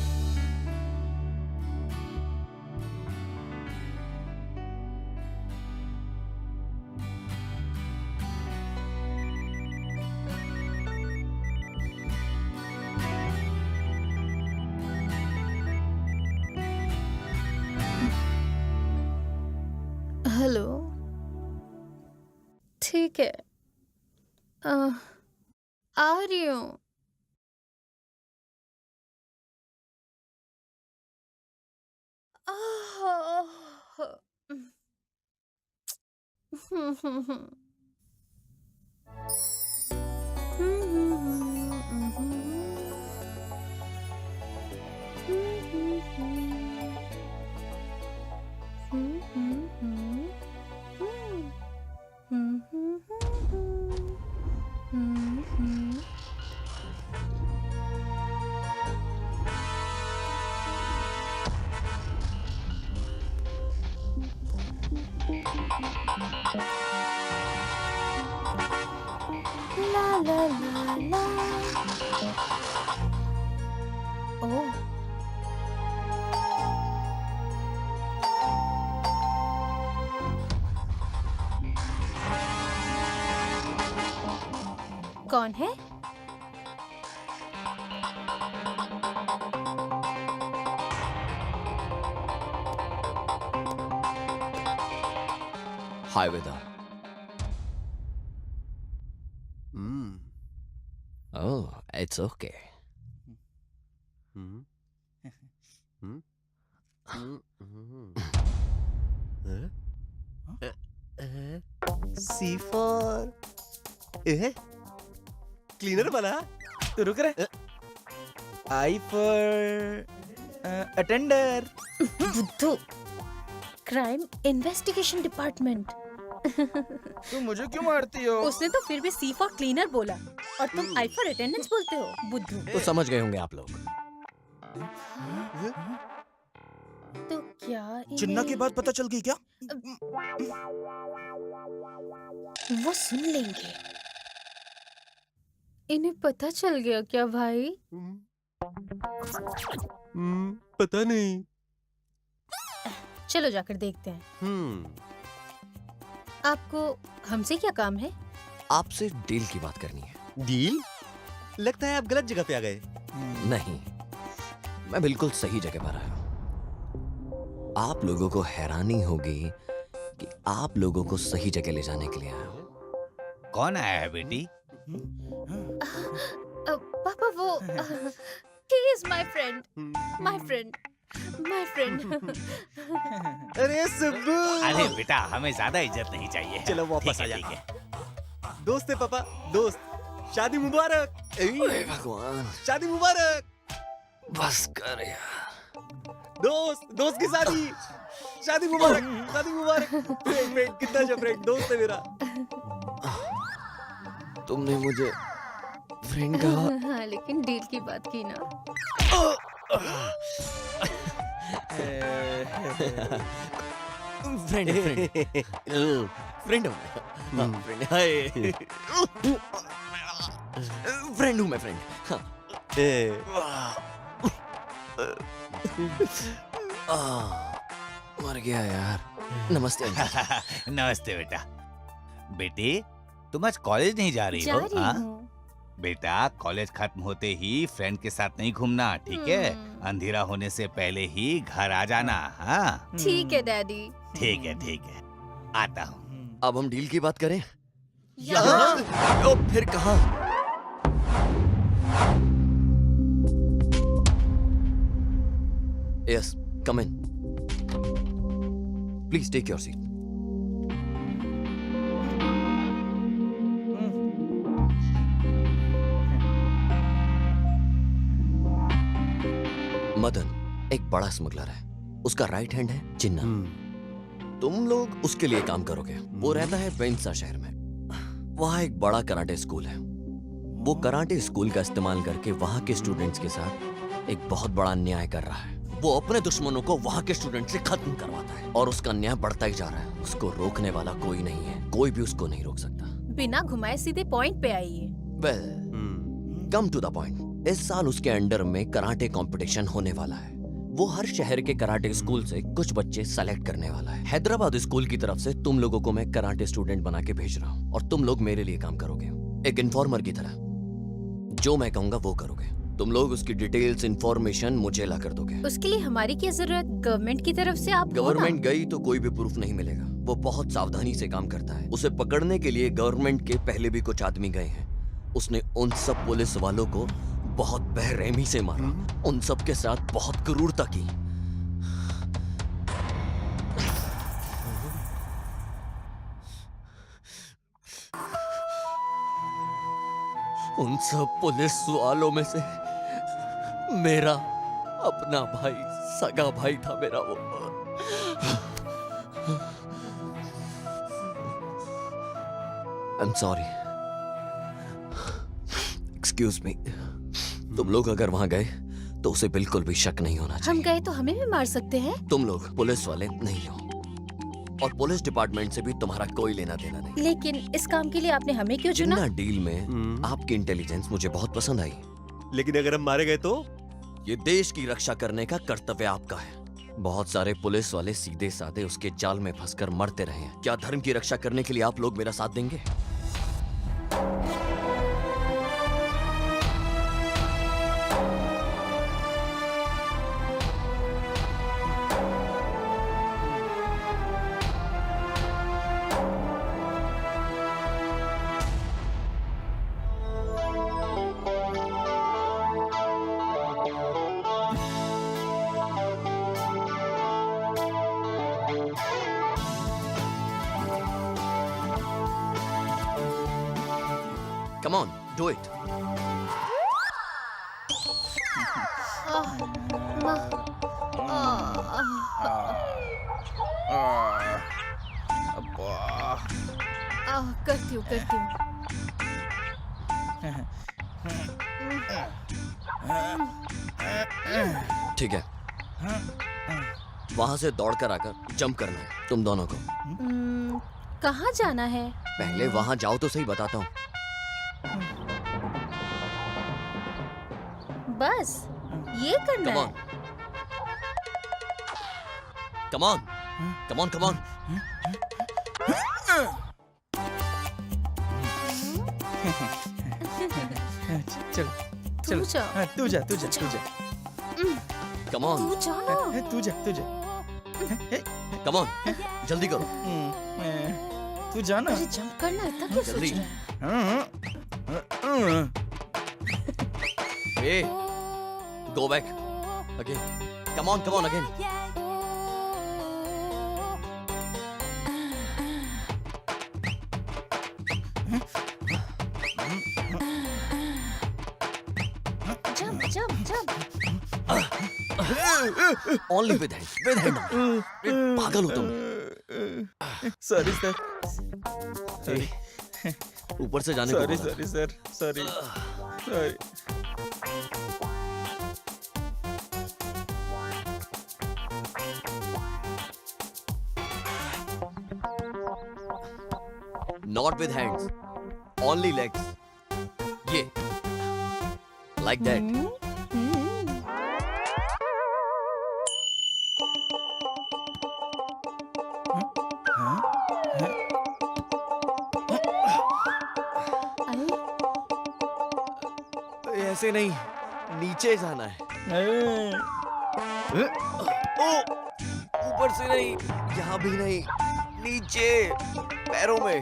हेलो। ठीक है, आ रही हूँ। ला ला ला ला। ओह, कौन है? हाय वेदा। Oh, it's okay. C for cleaner वाला। तो रुक रहे। I for attender. बुद्धू, क्राइम इन्वेस्टिगेशन डिपार्टमेंट। तुम मुझे क्यों मारती हो? उसने तो फिर भी सी फॉर क्लीनर बोला और तुम आई फॉर अटेंडेंस बोलते हो, बुद्धू। तो समझ गए होंगे आप लोग। तो क्या चिन्ना के बाद पता चल गई क्या? वो सुन लेंगे। इन्हें पता चल गया क्या भाई? पता नहीं। चलो जाकर देखते हैं। आपको हमसे क्या काम है? आपसे डील की बात करनी है। डील? लगता है आप गलत जगह पे आ गए। नहीं, मैं बिल्कुल सही जगह पर आया हूँ। आप लोगों को हैरानी होगी कि आप लोगों को सही जगह ले जाने के लिए आया हूँ। कौन आया है बेटी? पापा वो he is my friend, my friend, my friend। अरे सुब्बू। अरे बेटा, हमें ज्यादा इज्जत नहीं चाहिए। चलो वापस आ जा। ठीक है। दोस्त है पापा, दोस्त। शादी मुबारक। भगवान, शादी मुबारक। बस कर यार। दोस्त की शादी। शादी मुबारक, शादी मुबारक। फ्रेंड कितना अच्छा फ्रेंड, दोस्त है मेरा। तुमने मुझे फ्रेंड कहा। हाँ, लेकिन डील की बात की ना। फ्रेंड फ्रेंड फ्रेंड हूँ मैं, फ्रेंड। मर गया यार। नमस्ते अंकल। नमस्ते बेटा। बेटी, तुम आज कॉलेज नहीं जा रही हो? जा रही हाँ? हूँ। बेटा, कॉलेज खत्म होते ही फ्रेंड के साथ नहीं घूमना, ठीक है? अंधेरा होने से पहले ही घर आ जाना। हाँ, ठीक है डैडी। ठीक है। आता हूँ। अब हम डील की बात करें। यहाँ? ओ, फिर कहाँ? Yes, come in. Please take your seat. Madan एक बड़ा स्मगलर है, उसका राइट हैंड है चिन्ना। तुम लोग उसके लिए काम करोगे। वो रहता है वेंसा शहर में, वहाँ एक बड़ा कराटे स्कूल है। वो कराटे स्कूल का इस्तेमाल करके वहाँ के स्टूडेंट्स के साथ एक बहुत बड़ा अन्याय कर रहा है। वो अपने दुश्मनों को वहाँ के स्टूडेंट से खत्म करवाता है और उसका अन्याय बढ़ता ही जा रहा है। उसको रोकने वाला कोई नहीं है, कोई भी उसको नहीं रोक सकता। बिना घुमाए सीधे पॉइंट पे आइए। Well, come to the point. इस साल उसके अंडर में कराटे कंपटीशन होने वाला है। वो हर शहर के कराटे स्कूल से कुछ बच्चे सेलेक्ट करने वाला है। हैदराबाद स्कूल की तरफ से तुम लोगों को मैं कराटे स्टूडेंट बना के भेज रहा हूँ और तुम लोग मेरे लिए काम करोगे, एक इन्फॉर्मर की तरह। जो मैं कहूँगा वो करोगे। तुम लोग उसकी डिटेल्स इंफॉर्मेशन मुझे ला कर दोगे। उसके लिए हमारी क्या जरूरत? गवर्नमेंट की तरफ से आप हो ना? गवर्नमेंट गई तो कोई भी प्रूफ नहीं मिलेगा। वो बहुत सावधानी से काम करता है। उसे पकड़ने के लिए गवर्नमेंट के पहले भी कुछ आदमी गए हैं। उसने उन सब पुलिस वालों को बहुत बेरहमी से मारा, उन सब के साथ बहुत क्रूरता की। उन सब पुलिस वालों में से मेरा अपना भाई, सगा भाई था मेरा वो। I'm sorry. Excuse me. तुम लोग अगर वहां गए तो उसे बिल्कुल भी शक नहीं होना चाहिए। हम गए तो हमें भी मार सकते हैं। तुम लोग पुलिस वाले नहीं हो और पुलिस डिपार्टमेंट से भी तुम्हारा कोई लेना देना नहीं। लेकिन इस काम के लिए आपने हमें क्यों चुना? जिन्ना डील में आपकी इंटेलिजेंस मुझे बहुत पसंद आई। लेकिन अगर हम मारे गए तो? ये देश की रक्षा करने का कर्तव्य आपका है। बहुत सारे पुलिस वाले सीधे साधे उसके जाल में फंसकर मरते रहे हैं। क्या धर्म की रक्षा करने के लिए आप लोग मेरा साथ देंगे? Come on, do it. करती हूँ। ठीक है, वहां से दौड़कर आकर जंप करना है तुम दोनों को। कहाँ जाना है? पहले वहां जाओ तो सही, बताता हूँ। बस ये करना Come है। on. Come on. Come on, come on. चल चल, तू जा। हाँ, तू जा। Come on. तू जा ना। तू जा। Come on. जल्दी करो। तू जा ना। अरे जंप करना इतना क्यों सोच जल्दी। रहा है? Hey, go back. Again. Come on again. Jump. Only with hand. पागल हो तुम। Sorry sir. ऊपर से जाने को बोला। Sorry sir, sorry. Not with hands. Only legs. ये. Like that. ऐसे नहीं, नीचे जाना है। ऊपर से नहीं, यहाँ भी नहीं, नीचे पैरों में।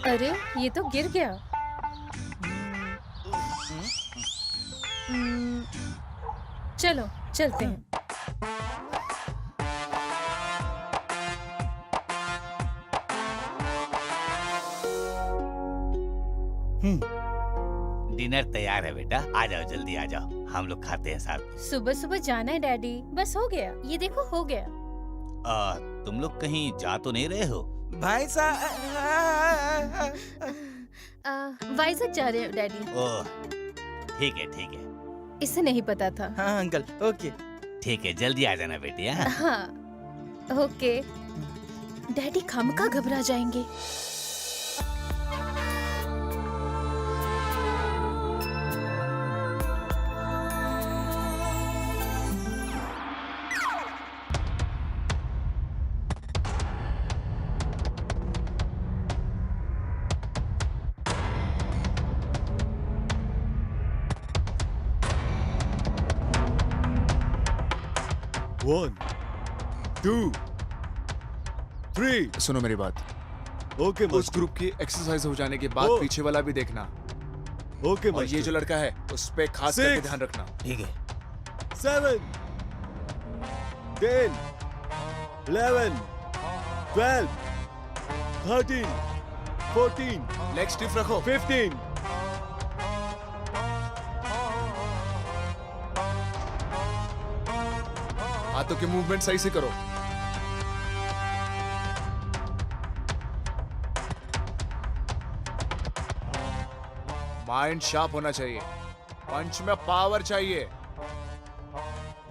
अरे ये तो गिर गया। चलो चलते हैं। डिनर तैयार है बेटा, आ जाओ जल्दी आ जाओ, हम लोग खाते हैं साथ में। सुबह सुबह जाना है डैडी, बस हो गया, ये देखो हो गया। तुम लोग कहीं जा तो नहीं रहे हो? भाई साहब वाइजक जा रहे हो डैडी। ओह ठीक है ठीक है। इसे नहीं पता था। हाँ अंकल, ओके। ठीक है, जल्दी आ जाना बेटी। हाँ हाँ ओके। डैडी खामखा घबरा जाएंगे। One, 2, 3। सुनो मेरी बात। ओके उस ग्रुप की एक्सरसाइज हो जाने के बाद ओ। पीछे वाला भी देखना। ओके और ये जो लड़का है उस पे खास करके Six। ध्यान रखना। ठीक है। 7, 10, 11, 12, 13, 14, लेग स्टिफ रखो। 15। हाथों के मूवमेंट सही से करो। माइंड शार्प होना चाहिए, पंच में पावर चाहिए,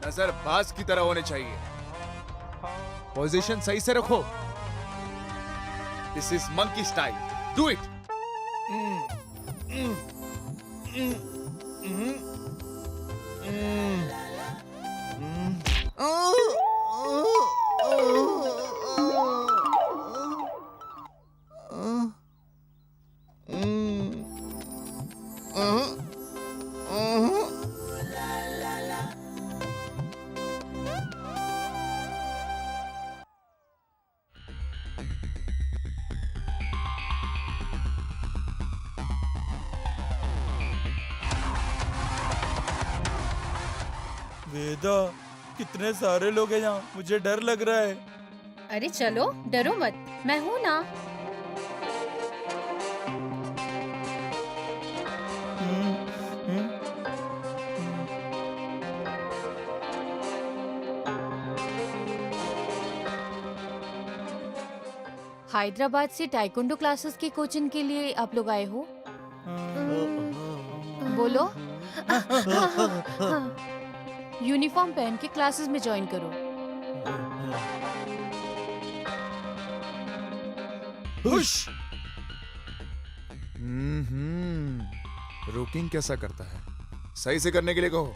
नजर बाज की तरह होने चाहिए, पोजीशन सही से रखो। This is monkey style, do it. Veda, कितने सारे लोग हैं यहाँ, मुझे डर लग रहा है। अरे चलो डरो मत, मैं हूँ ना। हैदराबाद से टाइकोंडो क्लासेस की कोचिंग के लिए आप लोग आए हो? बोलो। यूनिफॉर्म पहन के क्लासेस में ज्वाइन करो। रुकिंग कैसा करता है, सही से करने के लिए कहो।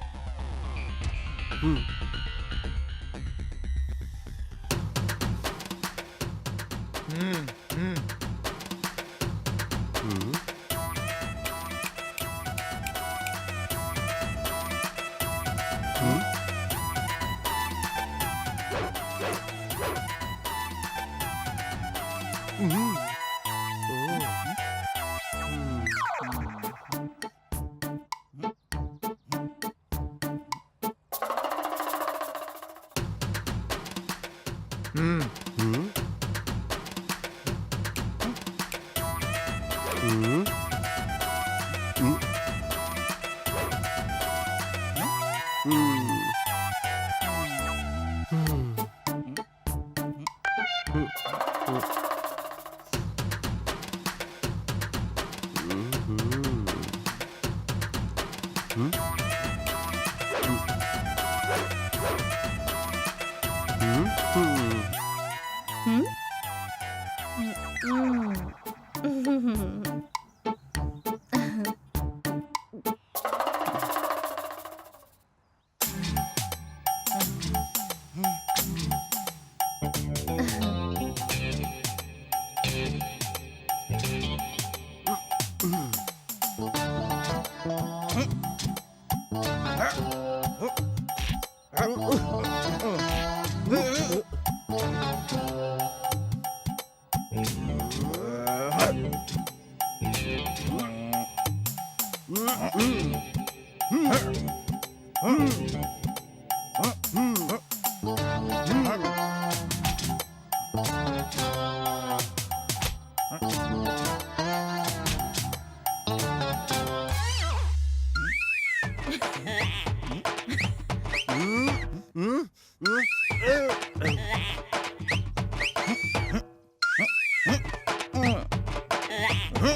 Come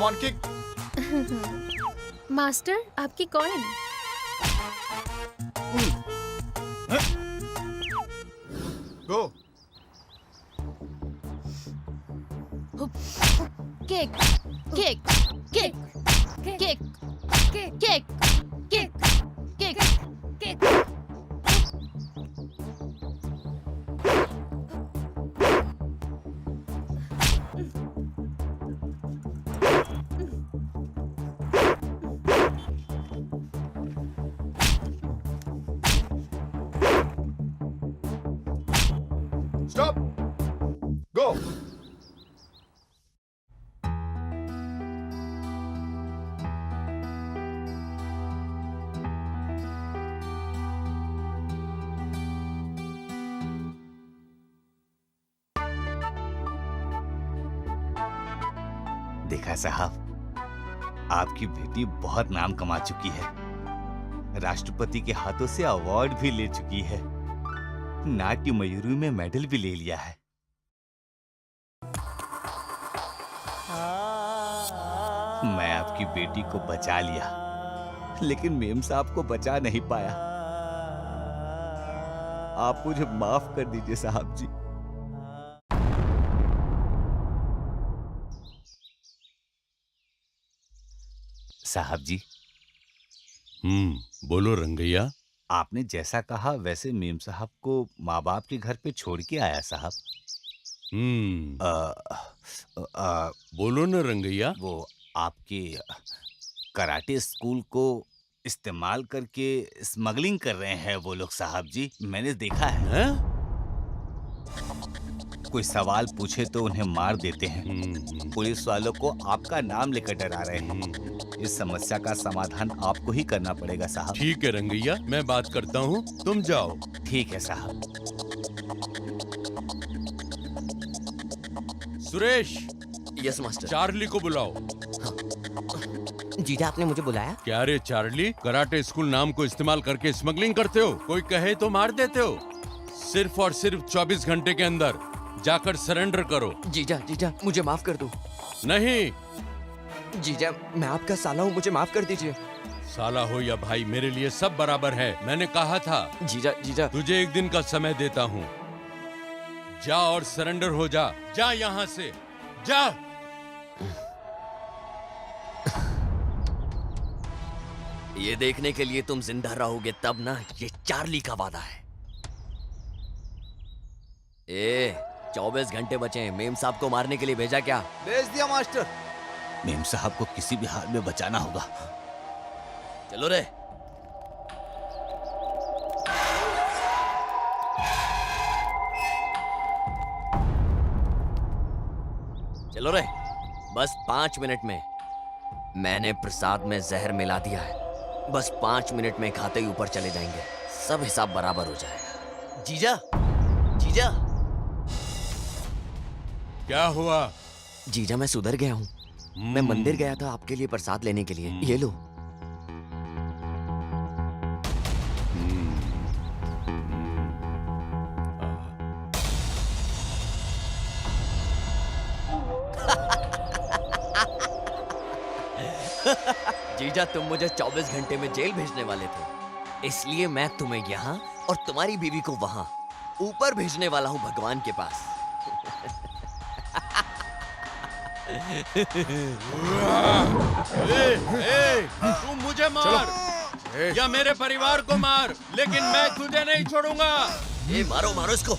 on, kick. मास्टर आपकी coin. Go. Kick, kick, kick, kick, kick, kick, kick. Stop. Go. देखा साहब, आपकी बेटी बहुत नाम कमा चुकी है। राष्ट्रपति के हाथों से अवार्ड भी ले चुकी है। नाट्य मयूरी में मेडल भी ले लिया है। मैं आपकी बेटी को बचा लिया, लेकिन मेम साहब को बचा नहीं पाया। आप मुझे माफ कर दीजिए साहब जी। साहब जी। बोलो रंगैया। आपने जैसा कहा वैसे मेम साहब को माँ बाप के घर पे छोड़ के आया साहब। बोलो न रंगैया। वो आपके कराटे स्कूल को इस्तेमाल करके स्मगलिंग कर रहे हैं वो लोग साहब जी, मैंने देखा है। कोई सवाल पूछे तो उन्हें मार देते हैं। पुलिस वालों को आपका नाम लेकर डरा रहे हैं। इस समस्या का समाधान आपको ही करना पड़ेगा साहब। ठीक है रंगैया, मैं बात करता हूँ, तुम जाओ। ठीक है साहब। सुरेश। Yes master. चार्ली को बुलाओ। जीजा आपने मुझे बुलाया? क्या रे चार्ली, कराटे स्कूल नाम को इस्तेमाल करके स्मगलिंग करते हो? कोई कहे तो मार देते हो। सिर्फ और सिर्फ 24 घंटे के अंदर जाकर सरेंडर करो। जीजा जीजा मुझे माफ कर दो। नहीं जीजा, मैं आपका साला हूँ, मुझे माफ कर दीजिए। साला हो या भाई, मेरे लिए सब बराबर है। मैंने कहा था। जीजा जीजा तुझे एक दिन का समय देता हूँ, जा और सरेंडर हो जा। जा यहाँ से, जा। ये देखने के लिए तुम जिंदा रहोगे तब ना, ये चार्ली का वादा है। 24 घंटे बचे हैं। मेम साहब को मारने के लिए भेजा क्या? भेज दिया मास्टर। मेम साहब को किसी भी हाल में बचाना होगा। चलो रे। चलो रे। बस 5 मिनट में। मैंने प्रसाद में जहर मिला दिया है। बस 5 मिनट में खाते ही ऊपर चले जाएंगे, सब हिसाब बराबर हो जाएगा। जीजा जीजा। क्या हुआ? जीजा मैं सुधर गया हूँ। मैं मंदिर गया था आपके लिए प्रसाद लेने के लिए। ये लो। जीजा तुम मुझे 24 घंटे में जेल भेजने वाले थे, इसलिए मैं तुम्हें यहाँ और तुम्हारी बीवी को वहाँ ऊपर भेजने वाला हूँ, भगवान के पास। तुम मुझे मार या मेरे परिवार को मार, लेकिन मैं तुझे नहीं छोड़ूंगा। ये मारो मारो इसको।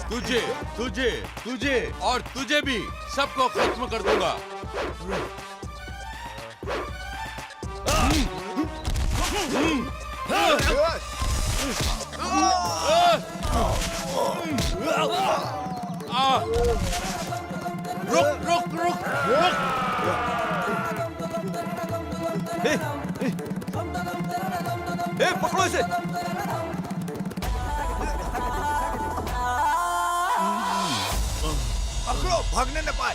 तुझे तुझे तुझे और तुझे भी, सबको खत्म कर दूंगा। रुक रुक रुक रुक। पकड़ो इसे। पकड़ो, भागने न पाए।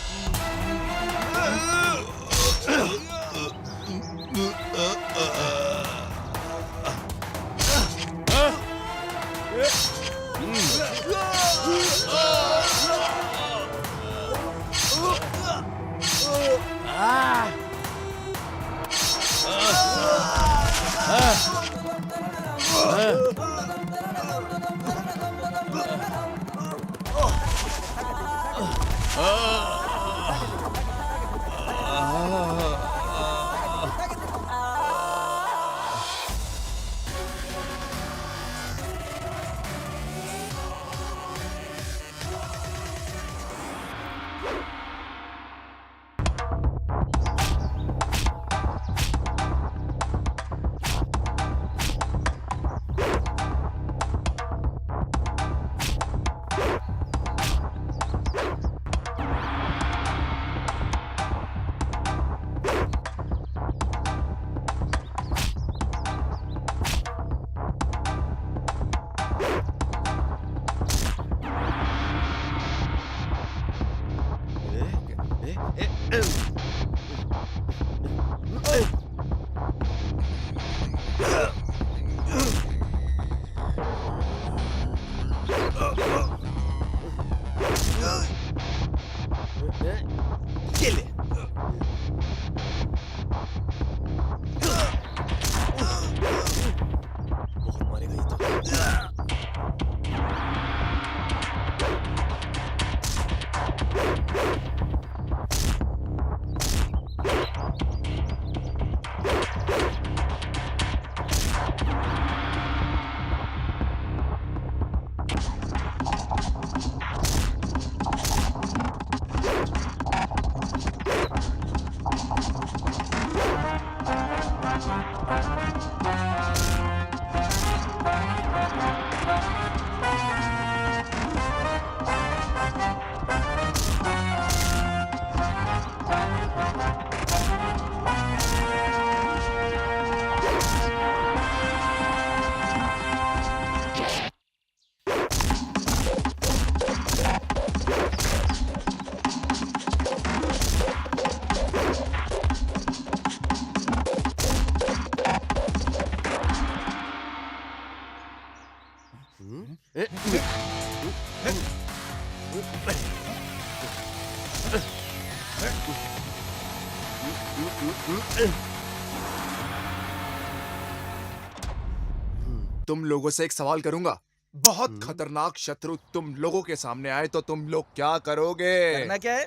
तुम लोगों से एक सवाल करूंगा। बहुत खतरनाक शत्रु तुम लोगों के सामने आए तो तुम लोग क्या करोगे? करना क्या है?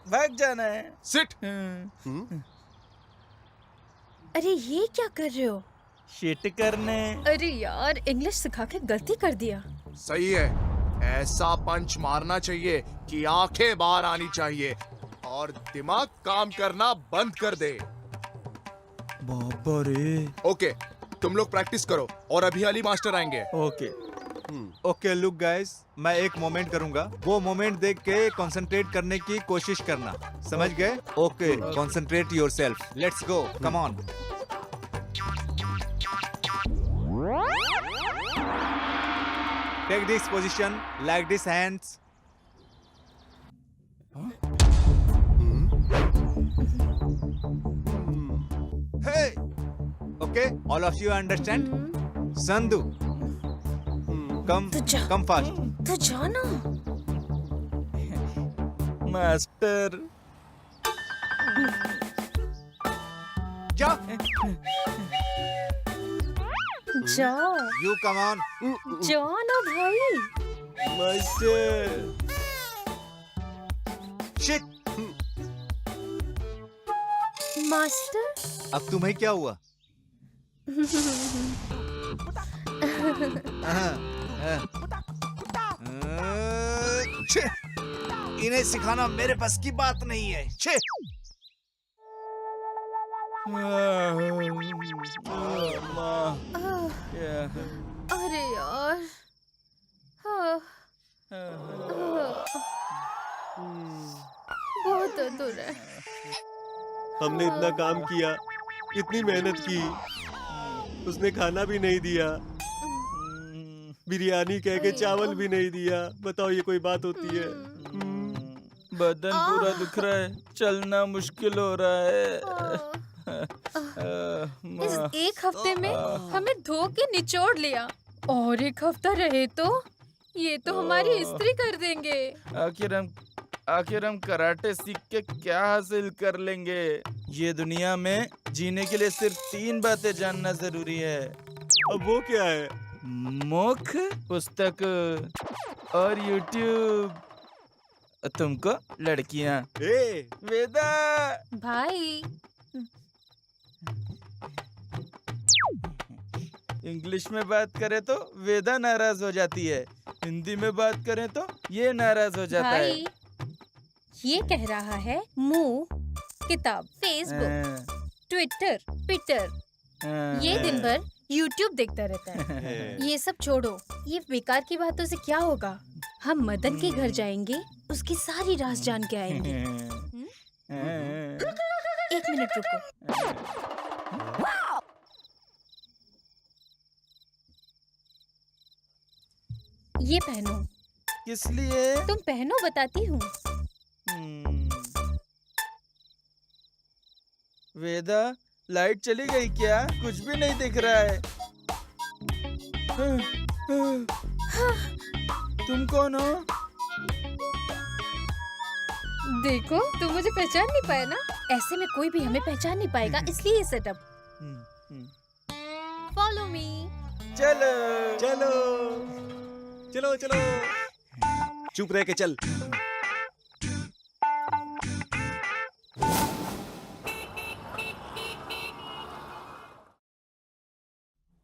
भाग जाना है। सिट। अरे ये क्या कर रहे हो? शिट करने। अरे यार, इंग्लिश सिखा के गलती कर दिया। सही है, ऐसा पंच मारना चाहिए कि आंखें बाहर आनी चाहिए और दिमाग काम करना बंद कर दे। बाबा रे। ओके, तुम लोग प्रैक्टिस करो और अभी अली मास्टर आएंगे। ओके ओके लुक गाइस, मैं एक मोमेंट करूंगा, वो मोमेंट देख के कंसंट्रेट करने की कोशिश करना, समझ गए? Okay, concentrate yourself, let's go, come on. Take this position, like this hands. Hey, okay, all of you understand? Sandhu, come fast. तो जाना। मास्टर। जा। जा। You come on. जाना भाई। मास्टर। Shit. मास्टर। अब तुम्हें क्या हुआ? इन्हें सिखाना मेरे बस की बात नहीं है। छे। अरे यार। बहुत दर्द हो रहा है। हमने इतना काम किया, इतनी मेहनत की, उसने खाना भी नहीं दिया, बिरयानी कह के चावल भी नहीं दिया। बताओ ये कोई बात होती है? बदन पूरा दुख रहा है, चलना मुश्किल हो रहा है। इस एक हफ्ते में हमें धो के निचोड़ लिया, और एक हफ्ता रहे तो ये तो हमारी इस्त्री कर देंगे। आखिर हम कराटे सीख के क्या हासिल कर लेंगे? ये दुनिया में जीने के लिए सिर्फ 3 बातें जानना जरूरी है। अब वो क्या है? मुख, पुस्तक और यूट्यूब। तुमको लड़कियां। वेदा भाई, इंग्लिश में बात करें तो वेदा नाराज हो जाती है, हिंदी में बात करें तो ये नाराज हो जाता है। भाई ये कह रहा है मुंह, किताब, फेसबुक, ट्विटर, ट्विटर, ये दिन भर यूट्यूब देखता रहता है। ये सब छोड़ो, ये बेकार की बातों से क्या होगा? हम मदन के घर जाएंगे, उसकी सारी राज जान के आएंगे। 1 मिनट रुको। ये पहनो। किस लिए? तुम पहनो, बताती हूँ। वेदा, लाइट चली गई क्या? कुछ भी नहीं दिख रहा है। तुम कौन हो? देखो, तुम मुझे पहचान नहीं पाए ना? ऐसे में कोई भी हमें पहचान नहीं पाएगा, इसलिए ये सेटअप। Follow me. चलो चलो चलो चलो, चुप रह के चल।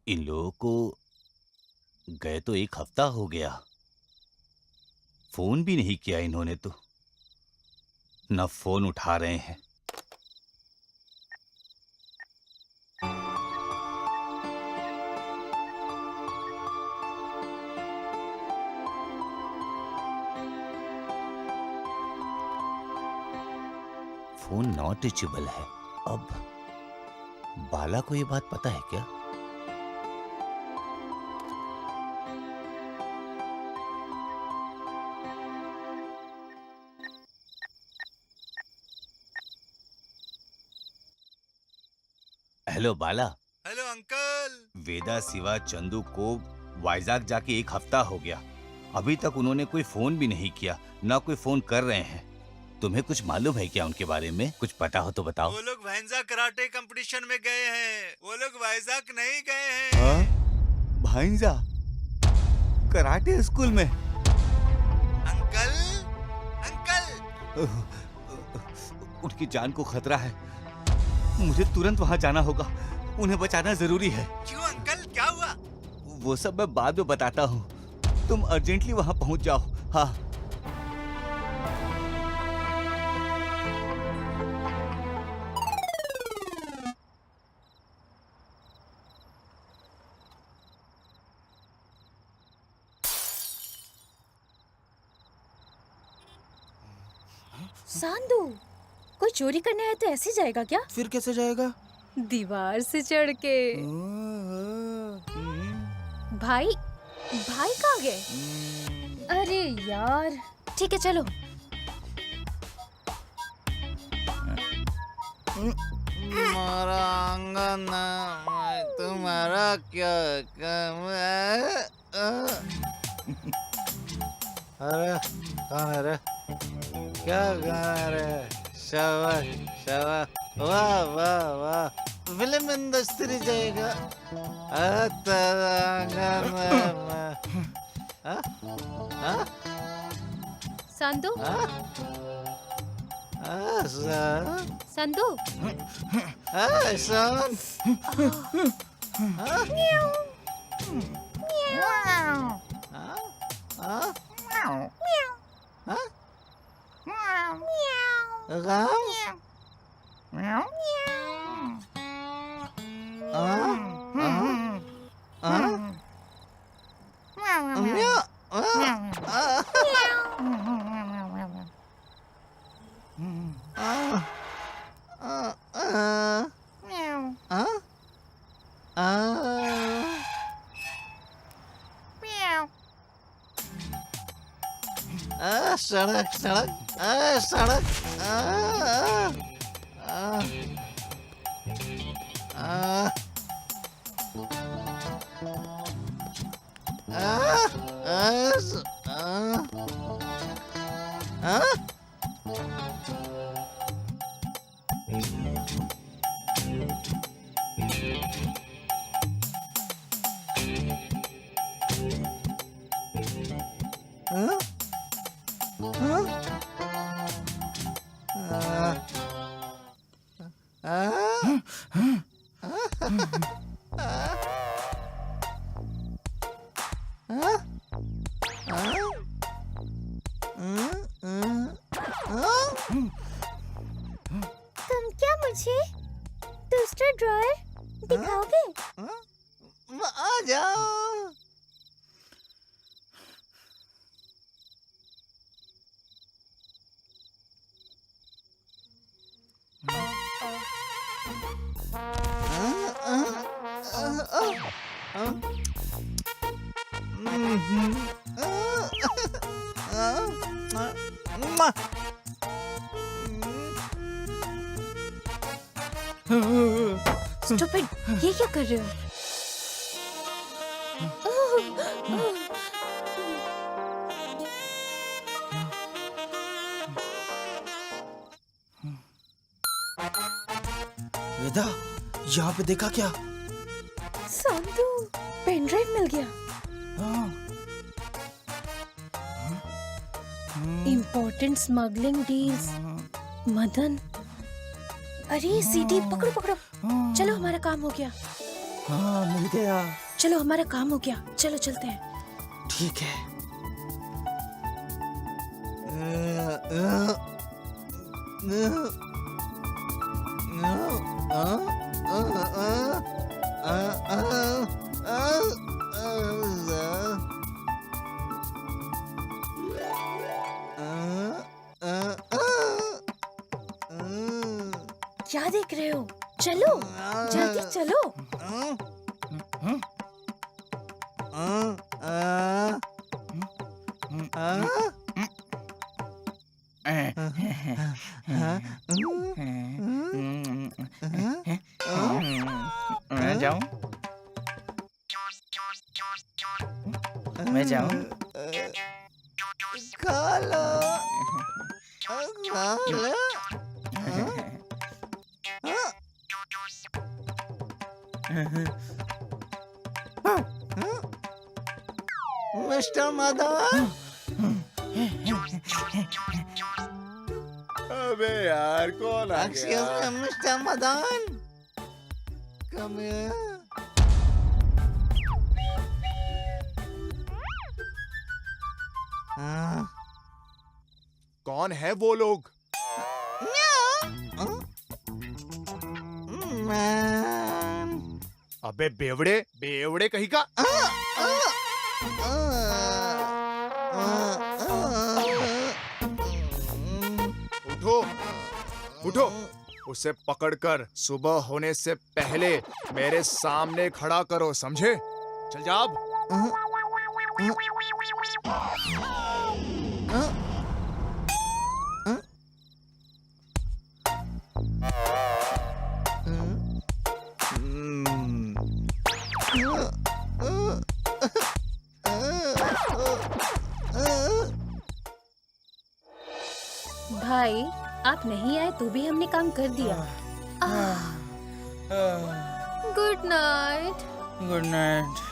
इन लोगों को गए तो 1 हफ्ता हो गया, फोन भी नहीं किया इन्होंने तो, न फोन उठा रहे हैं। फोन नॉट रीचेबल है। अब बाला को ये बात पता है क्या? Hello Bala. Hello uncle. Veda, Shiva, Chandu को वाइजाग जाके 1 हफ्ता हो गया, अभी तक उन्होंने कोई फोन भी नहीं किया, ना कोई फोन कर रहे हैं। तुम्हें कुछ मालूम है क्या उनके बारे में? कुछ पता हो तो बताओ। वो लोग वाइजाग कराटे कंपटीशन में गए हैं, वो लोग वाइजाग नहीं गए हैं। भाईंजा कराटे स्कूल में? Uncle, uncle. उनकी जान को खतरा है, मुझे तुरंत वहां जाना होगा, उन्हें बचाना जरूरी है। क्यों अंकल, क्या हुआ? वो सब मैं बाद में बताता हूँ, तुम अर्जेंटली वहां पहुंच जाओ। हाँ। सांदू, कोई चोरी करने आए तो ऐसे जाएगा क्या? फिर कैसे जाएगा? दीवार से चढ़ के। भाई, भाई कहाँ गए? अरे यार, ठीक है चलो। तुम्हारा आंगन तुम्हारा क्या काम है? अरे कौन है रे? क्या गाना है रे? शाबाश शाबाश, वाह वाह वाह, फिल्म इंडस्ट्री जाएगा। तेरा आंगन संदू, संदू, सड़क सड़क सड़क तुम क्या मुझे दूसरा ड्रॉयर दिखाओगे? आ जाओ। स्टूपिड, ये क्या कर रहे हो? वेदा, यहाँ पे देखा क्या? सांतु, पेन ड्राइव मिल गया। Important smuggling deals. मदन, अरे सीडी पकड़ो पकड़ो। चलो हमारा काम हो गया। हाँ, मिल गया। चलो हमारा काम हो गया, चलो चलते हैं। ठीक है। क्या देख रहे हो? चलो जल्दी चलो। मैं जाऊं? मैं जाऊं? खा लो, खा लो। मिस्टर मदन। अबे यार कौन आ गया? मिस्टर मदन, कम कौन है वो लोग? अबे बेवड़े, बेवड़े कहीं का। उठो, उठो, उसे पकड़कर सुबह होने से पहले मेरे सामने खड़ा करो, समझे? चल जा अब। भाई, आप नहीं आए तो भी हमने काम कर दिया। Good night. Good night.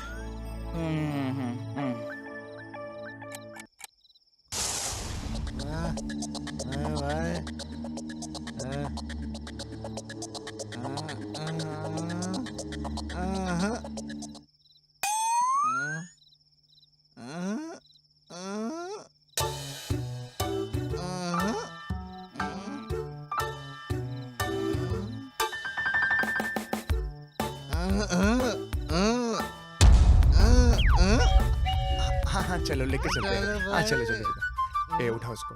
हाँ चलो लेके चलते हैं। हाँ चलो चलो चलो। ए उठा उसको।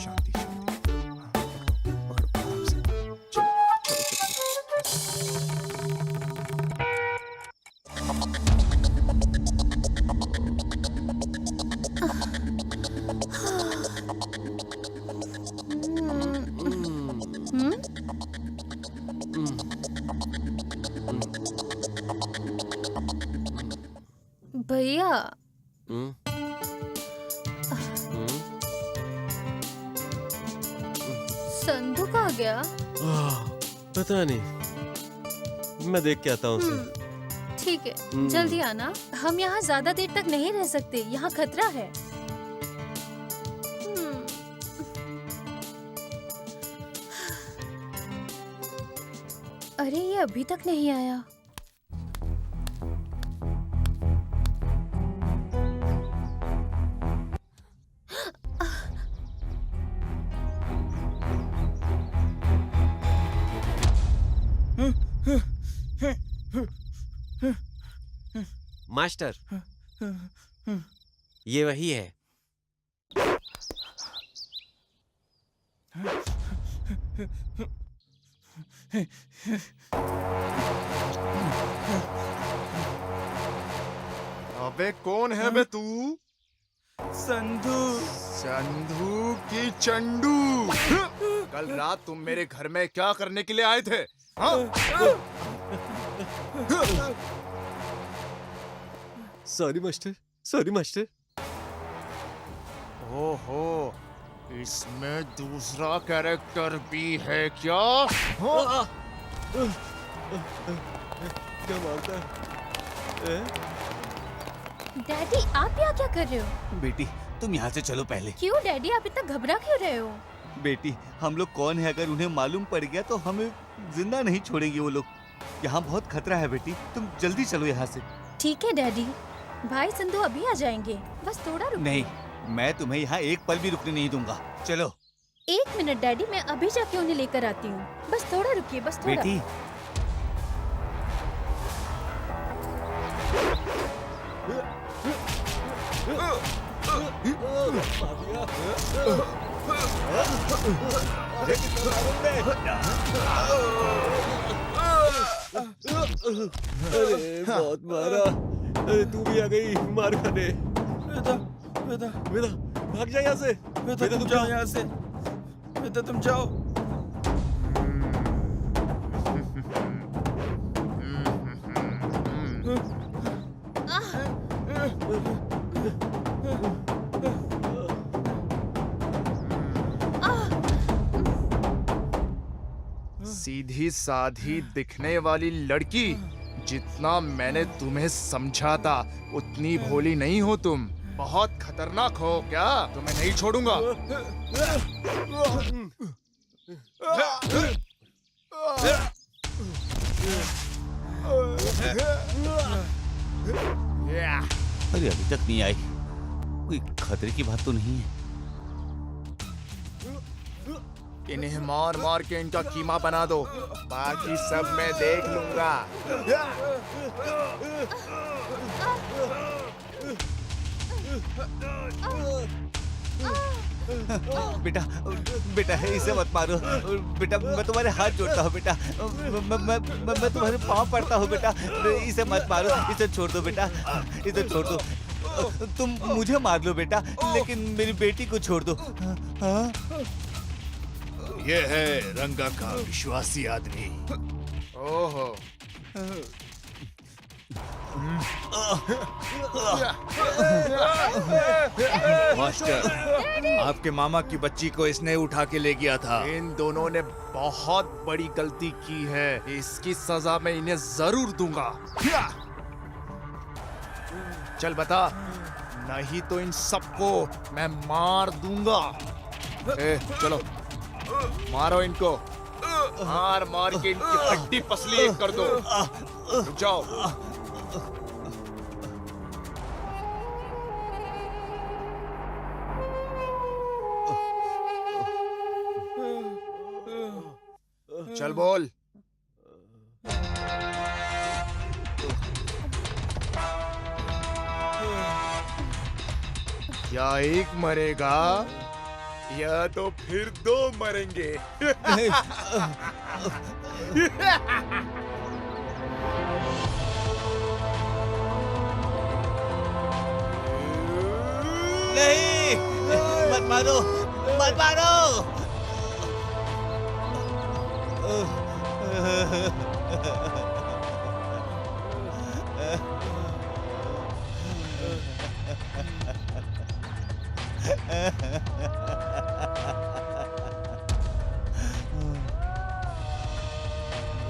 शांति शांति। पकड़ो आराम से। चलो चलो चलो। भैया संधू कहाँ गया? पता नहीं, मैं देख के आता हूँ उसे। ठीक है, जल्दी आना। हम यहाँ ज्यादा देर तक नहीं रह सकते, यहाँ खतरा है। अरे ये अभी तक नहीं आया। मास्टर, ये वही है। अबे कौन है बे तू? संधू। संधू की चंडू। कल रात तुम मेरे घर में क्या करने के लिए आए थे? हाँ? Sorry master, sorry master. ओहो, इसमें दूसरा कैरेक्टर भी है क्या? क्या मारता है? डैडी, आप यहाँ क्या कर रहे हो? बेटी तुम यहाँ से चलो पहले। क्यों डैडी, आप इतना घबरा क्यों रहे हो? बेटी हम लोग कौन है, अगर उन्हें मालूम पड़ गया तो हमें जिंदा नहीं छोड़ेंगे वो लोग। यहाँ बहुत खतरा है बेटी, तुम जल्दी चलो यहाँ से। ठीक है डैडी, भाई संधू अभी आ जाएंगे, बस थोड़ा रुको। नहीं, मैं तुम्हें यहाँ एक पल भी रुकने नहीं दूंगा। चलो। 1 मिनट डैडी, मैं अभी जाके उन्हें लेकर आती हूँ। बस थोड़ा रुकिए, बस थोड़ा। बेटी अरे बहुत मारा। अरे तू भी आ गई मार खाने। वेदा, वेदा भाग जा यहाँ से। वेदा तुम जाओ यहाँ से। वेदा तुम जाओ। सीधी साधी दिखने वाली लड़की, जितना मैंने तुम्हें समझा था उतनी भोली नहीं हो तुम। बहुत खतरनाक हो क्या? तुम्हें नहीं छोड़ूंगा। अरे अभी तक नहीं आई, कोई खतरे की बात तो नहीं है। इन्हें मार मार के इनका कीमा बना दो, बाकी सब मैं देख लूंगा। बेटा बेटा इसे मत मारो बेटा, मैं तुम्हारे हाथ जोड़ता हूँ बेटा, मैं तुम्हारे पाँव पड़ता हूँ बेटा, इसे मत मारो, इसे छोड़ दो बेटा, इसे छोड़ दो। तुम मुझे मार लो बेटा, लेकिन मेरी बेटी को छोड़ दो। हाँ? ये है रंगा का विश्वासी आदमी। ओहो, मास्टर, आपके मामा की बच्ची को इसने उठा के ले गया था। इन दोनों ने बहुत बड़ी गलती की है, इसकी सजा मैं इन्हें जरूर दूंगा। चल बता, नहीं तो इन सबको मैं मार दूंगा। चलो मारो इनको, मार मार के इनकी हड्डी पसली एक कर दो। रुक जाओ। चल बोल। क्या एक मरेगा या तो फिर 2 मरेंगे? नहीं, मत मारो, मत मारो।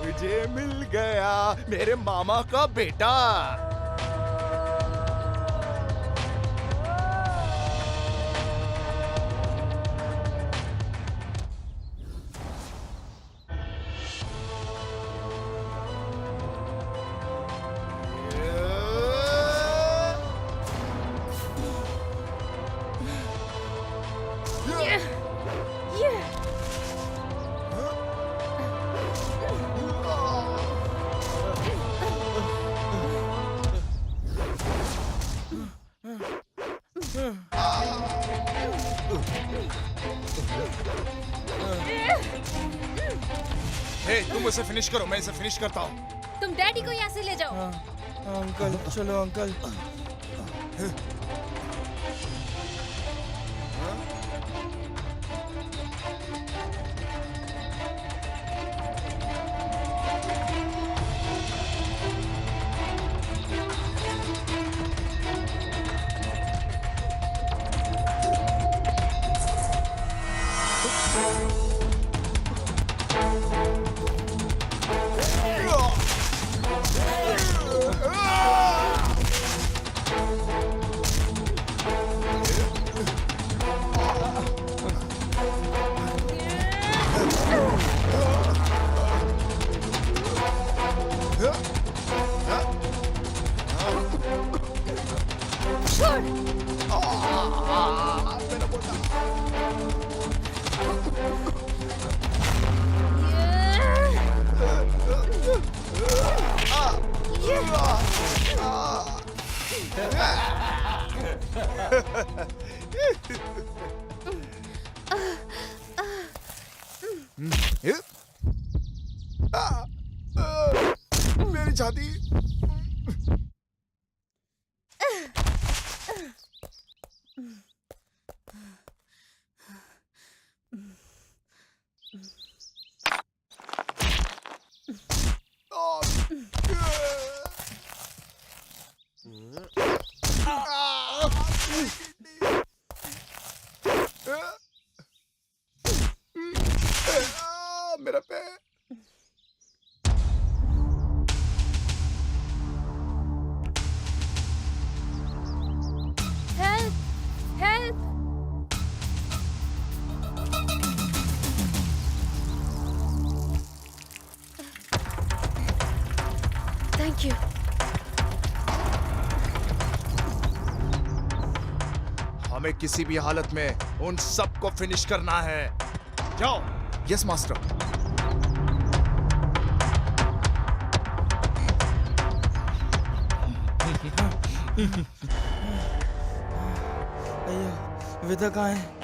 मुझे मिल गया मेरे मामा का बेटा। तुम उसे फिनिश करो, मैं इसे फिनिश करता हूँ। तुम डैडी को यहाँ से ले जाओ। अंकल चलो अंकल। मेरी छाती। मेरा पैर। Help help. Thank you. हमें किसी भी हालत में उन सबको फिनिश करना है। जाओ। Yes master. अय्या वेदा कहाँ है?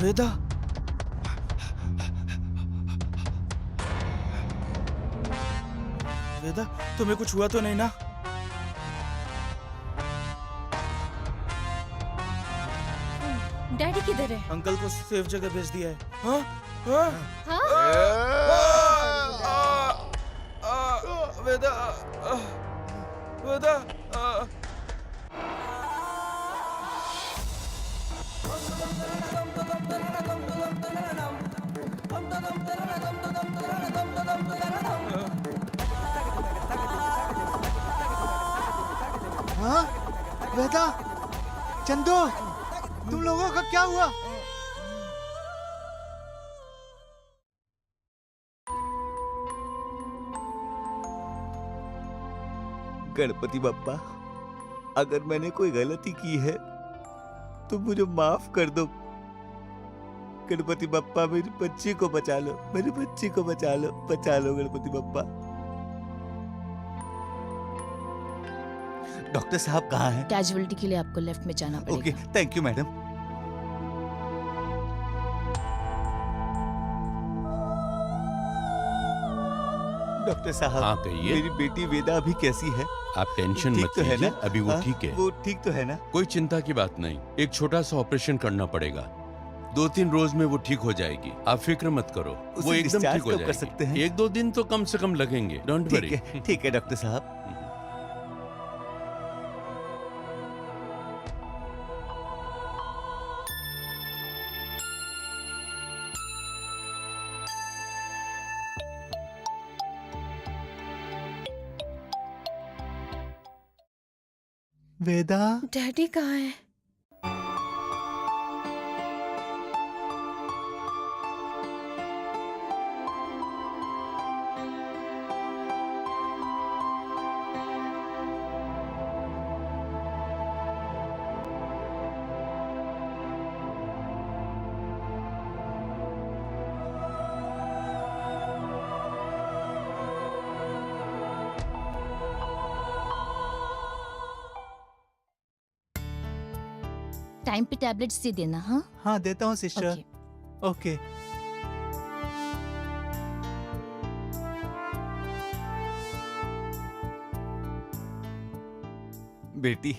वेदा वेदा तुम्हें कुछ हुआ तो नहीं ना? डैडी किधर है? अंकल को सेफ जगह भेज दिया है। हाँ? हाँ? वेदा वेदा हाँ? वेदा, चंदू, तुम लोगों का क्या हुआ? गणपति बप्पा, अगर मैंने कोई गलती की है तो मुझे माफ कर दो। गणपति बप्पा मेरी बच्ची को बचा लो, मेरी बच्ची को बचा लो गणपति बप्पा। डॉक्टर साहब कहाँ हैं? कैजुअलिटी के लिए आपको लेफ्ट में जाना पड़ेगा। Okay, thank you madam. Doctor साहब, हाँ कहिए। मेरी बेटी वेदा अभी कैसी है? आप टेंशन ठीक मत तो है लीजिए, ना? अभी वो हाँ, ठीक है। वो ठीक तो है ना? कोई चिंता की बात नहीं, एक छोटा सा ऑपरेशन करना पड़ेगा, 2-3 रोज में वो ठीक हो जाएगी, आप फिक्र मत करो, उसे वो एकदम discharge ठीक हो कब कर जाएगी। सकते हैं? 1-2 दिन तो कम से कम लगेंगे, डोंट वरी। ठीक है डॉक्टर साहब। वेदा, डैडी कहाँ है? टाइम पे टैबलेट्स दे देना। हाँ हाँ देता हूँ सिस्टर। ओके। बेटी,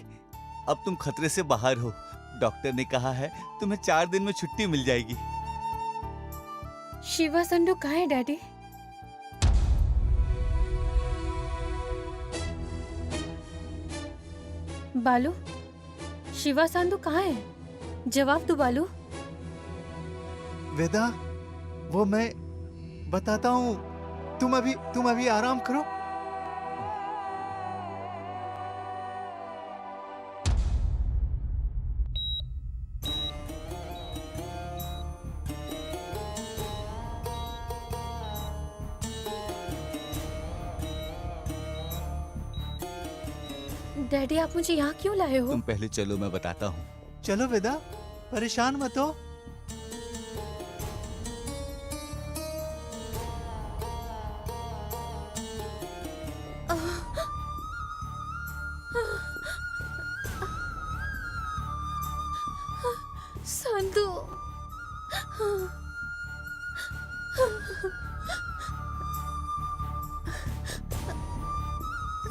अब तुम खतरे से बाहर हो। डॉक्टर ने कहा है तुम्हें 4 दिन में छुट्टी मिल जाएगी। शिवा संडू कहाँ है डैडी? बालू, शिवा संडू कहाँ है? जवाब दो बालू। वेदा, वो मैं बताता हूँ, तुम अभी आराम करो। डैडी आप मुझे यहाँ क्यों लाए हो? तुम पहले चलो, मैं बताता हूँ। चलो वेदा, परेशान मत हो। संधू,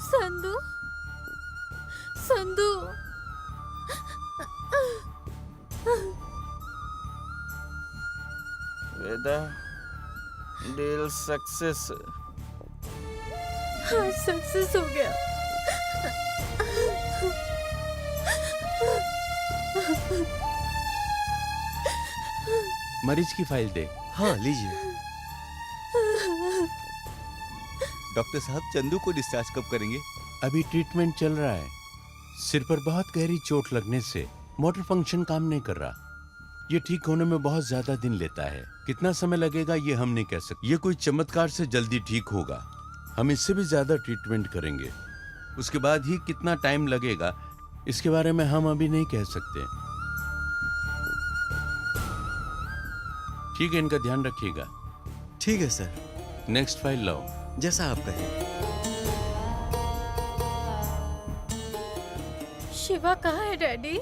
संधू, संधू, वेदा, डील सक्सेस। हाँ सक्सेस हो गया। मरीज की फाइल दे। हाँ लीजिए। डॉक्टर साहब, चंदू को डिस्चार्ज कब करेंगे? अभी ट्रीटमेंट चल रहा है, सिर पर बहुत गहरी चोट लगने से मोटर फंक्शन काम नहीं कर रहा। ये ठीक होने में बहुत ज्यादा दिन लेता है, कितना समय लगेगा ये हम नहीं कह सकते। ये कोई चमत्कार से जल्दी ठीक होगा, हम इससे भी ज्यादा ट्रीटमेंट करेंगे, उसके बाद ही कितना टाइम लगेगा इसके बारे में हम अभी नहीं कह सकते। ठीक है, इनका ध्यान रखिएगा। ठीक है सर। नेक्स्ट फाइल लाओ। जैसा आप कहें। शिवा कहाँ है डैडी?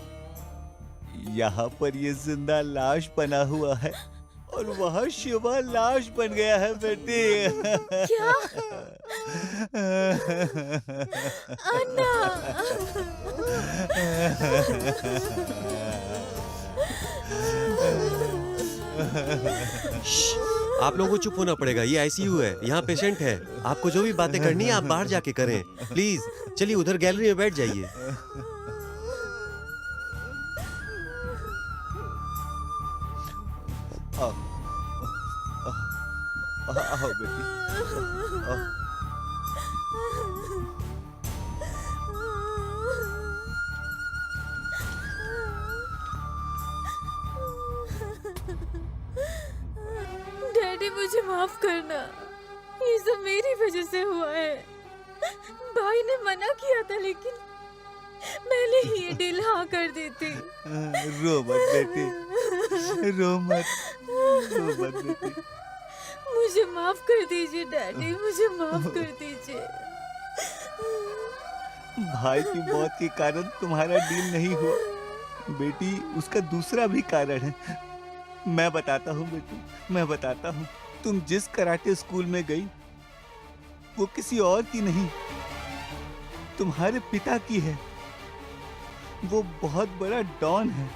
यहाँ पर ये जिंदा लाश बना हुआ है और वहाँ शिवा लाश बन गया है बेटी। क्या? अन्ना। आप लोगों को चुप होना पड़ेगा, ये आईसीयू है, यहाँ पेशेंट है। आपको जो भी बातें करनी है आप बाहर जाके करें प्लीज। चलिए उधर गैलरी में बैठ जाइए। आओ बेटी, आओ। डैडी मुझे माफ करना, ये सब मेरी वजह से हुआ है। भाई ने मना किया था लेकिन मैंने ही ये डील हाँ कर दी थी। रो मत बेटी, रो मत। बस बेटी। मुझे माफ कर दीजिए डैडी, मुझे माफ कर दीजिए। भाई की मौत के कारण तुम्हारा डील नहीं हुआ बेटी, उसका दूसरा भी कारण है। मैं बताता हूँ बेटी, मैं बताता हूँ। तुम जिस कराटे स्कूल में गई वो किसी और की नहीं, तुम्हारे पिता की है। वो बहुत बड़ा डॉन है।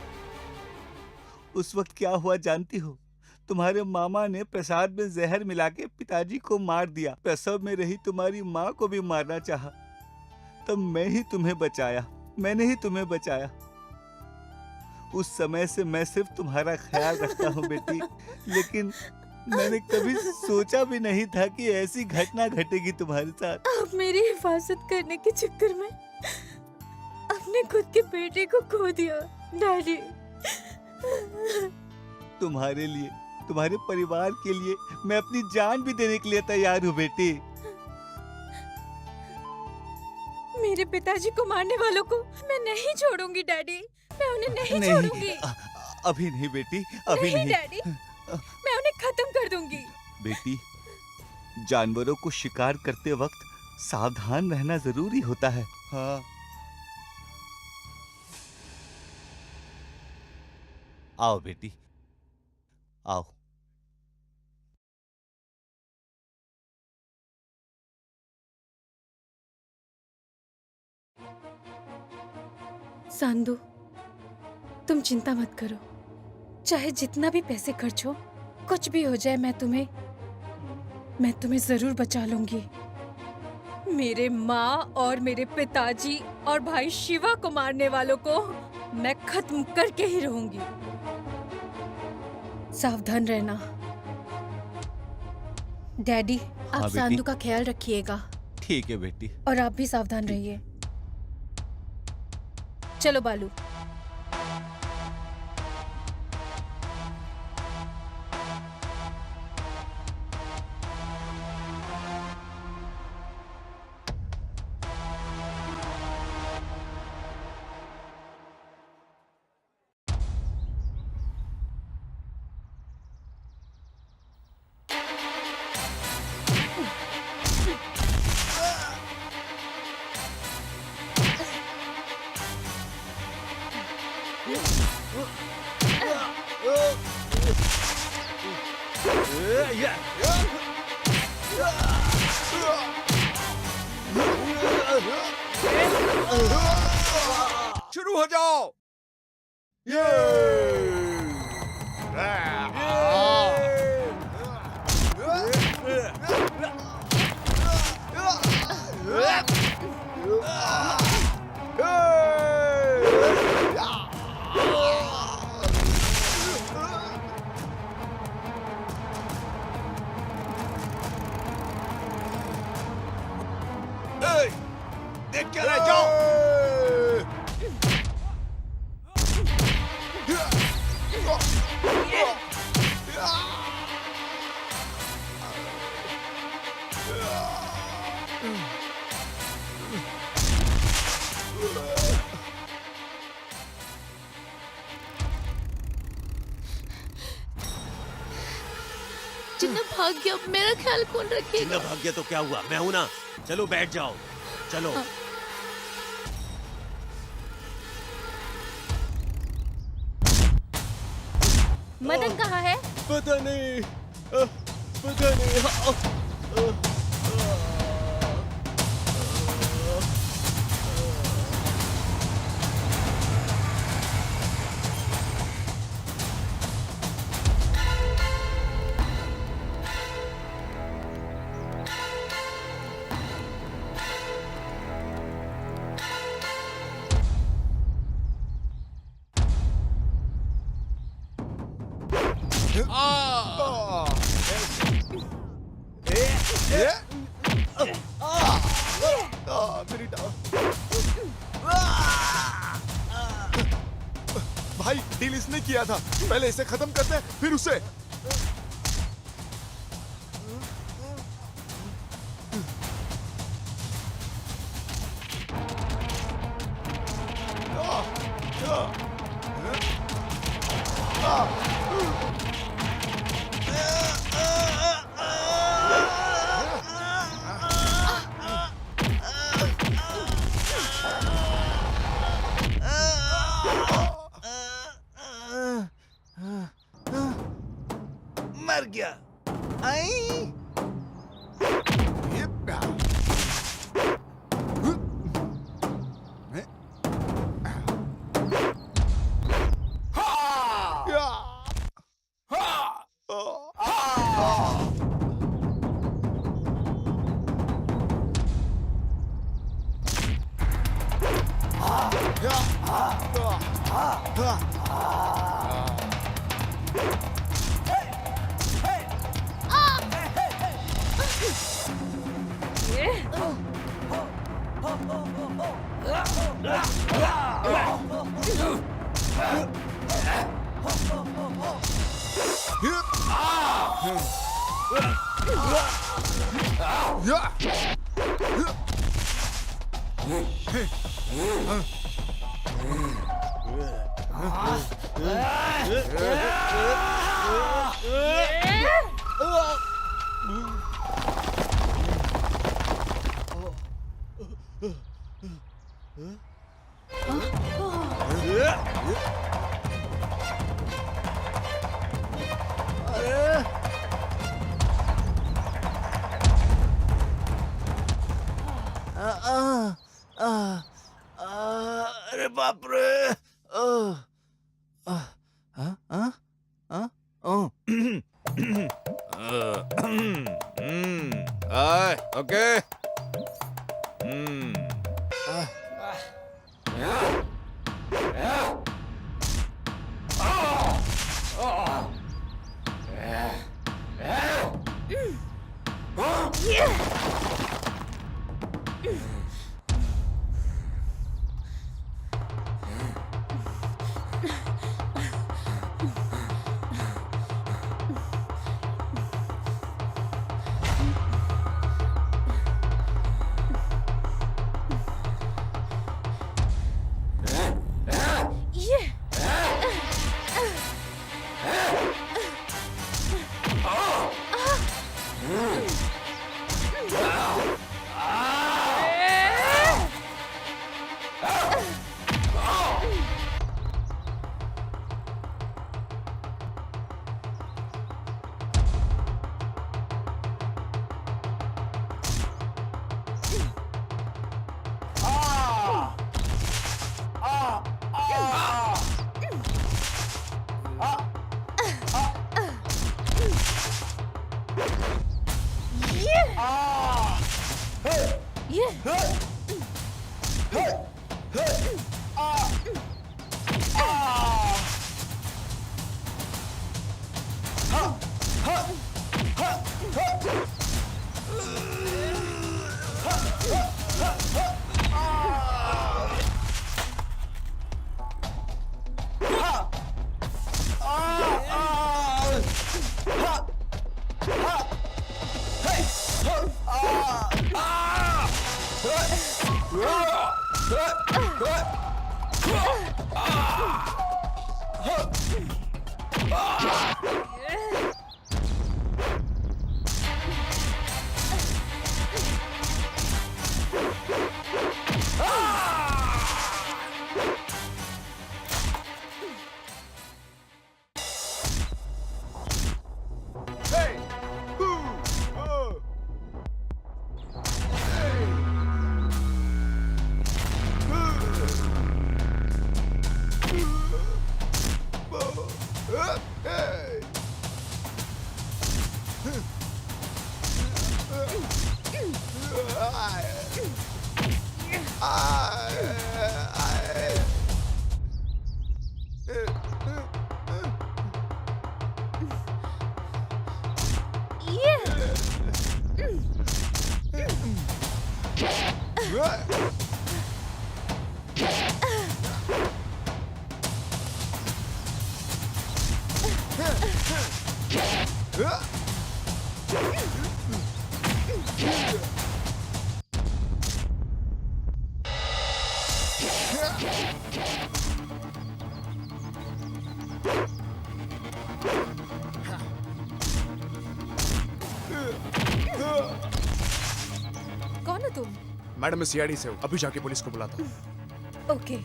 उस वक्त क्या हुआ जानती हो? तुम्हारे मामा ने प्रसाद में जहर मिला के पिताजी को मार दिया। प्रसव में रही तुम्हारी माँ को भी मारना चाहा, तब मैं ही तुम्हें बचाया, मैंने ही तुम्हें बचाया। उस समय से मैं सिर्फ तुम्हारा ख्याल रखता हूँ बेटी, लेकिन मैंने कभी सोचा भी नहीं था कि ऐसी घटना घटेगी तुम्हारे साथ। आप मेरी हिफाजत करने के चक्कर में अपने खुद के बेटे को खो दिया डैडी। तुम्हारे लिए, तुम्हारे परिवार के लिए मैं अपनी जान भी देने के लिए तैयार हूँ बेटी। मेरे पिताजी को मारने वालों को मैं नहीं छोड़ूंगी डैडी, मैं उन्हें नहीं छोड़ूंगी। अभी नहीं बेटी, अभी नहीं डैडी, मैं उन्हें खत्म कर दूंगी। बेटी, जानवरों को शिकार करते वक्त सावधान रहना जरूरी होता है। हाँ। आओ बेटी, आओ। सांदू, तुम चिंता मत करो, चाहे जितना भी पैसे खर्च हो, कुछ भी हो जाए, मैं तुम्हें जरूर बचा लूंगी। मेरे माँ और मेरे पिताजी और भाई शिवा को मारने वालों को मैं खत्म करके ही रहूंगी। सावधान रहना डैडी। आप बेटी। सांदू का ख्याल रखिएगा। ठीक है बेटी। और आप भी सावधान रहिए। चलो बालू। शुरू हो जाओ। देख के रह जाओ। जिन्ना भाग गया, अब मेरा ख्याल कौन रखेगा? जिन्ना भाग गया तो क्या हुआ, मैं हूं ना। चलो बैठ जाओ, चलो। मदन कहाँ है? पता नहीं, पता नहीं। मेरी टांग। भाई डील इसने किया था, पहले इसे खत्म करते हैं फिर उसे। मर गया। आई अरे बाप रे। ओके। कौन हो तुम? मैडम मैं सीआईडी से हूँ, अभी जाके पुलिस को बुलाता हूँ। ओके।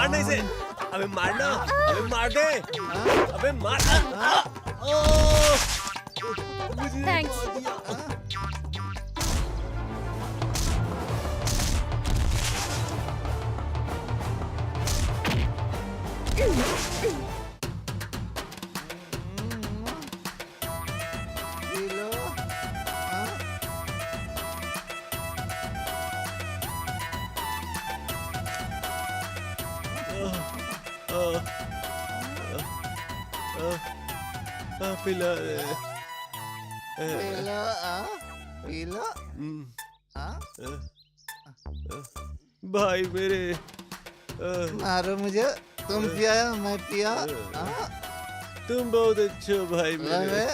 मारना इसे, अबे मारना, अबे मार दे, अबे मार। थैंक्स। पिला पीला भाई मेरे। मारो मुझे, तुम पिया मैं पिया। तुम बहुत अच्छे हो भाई मेरे।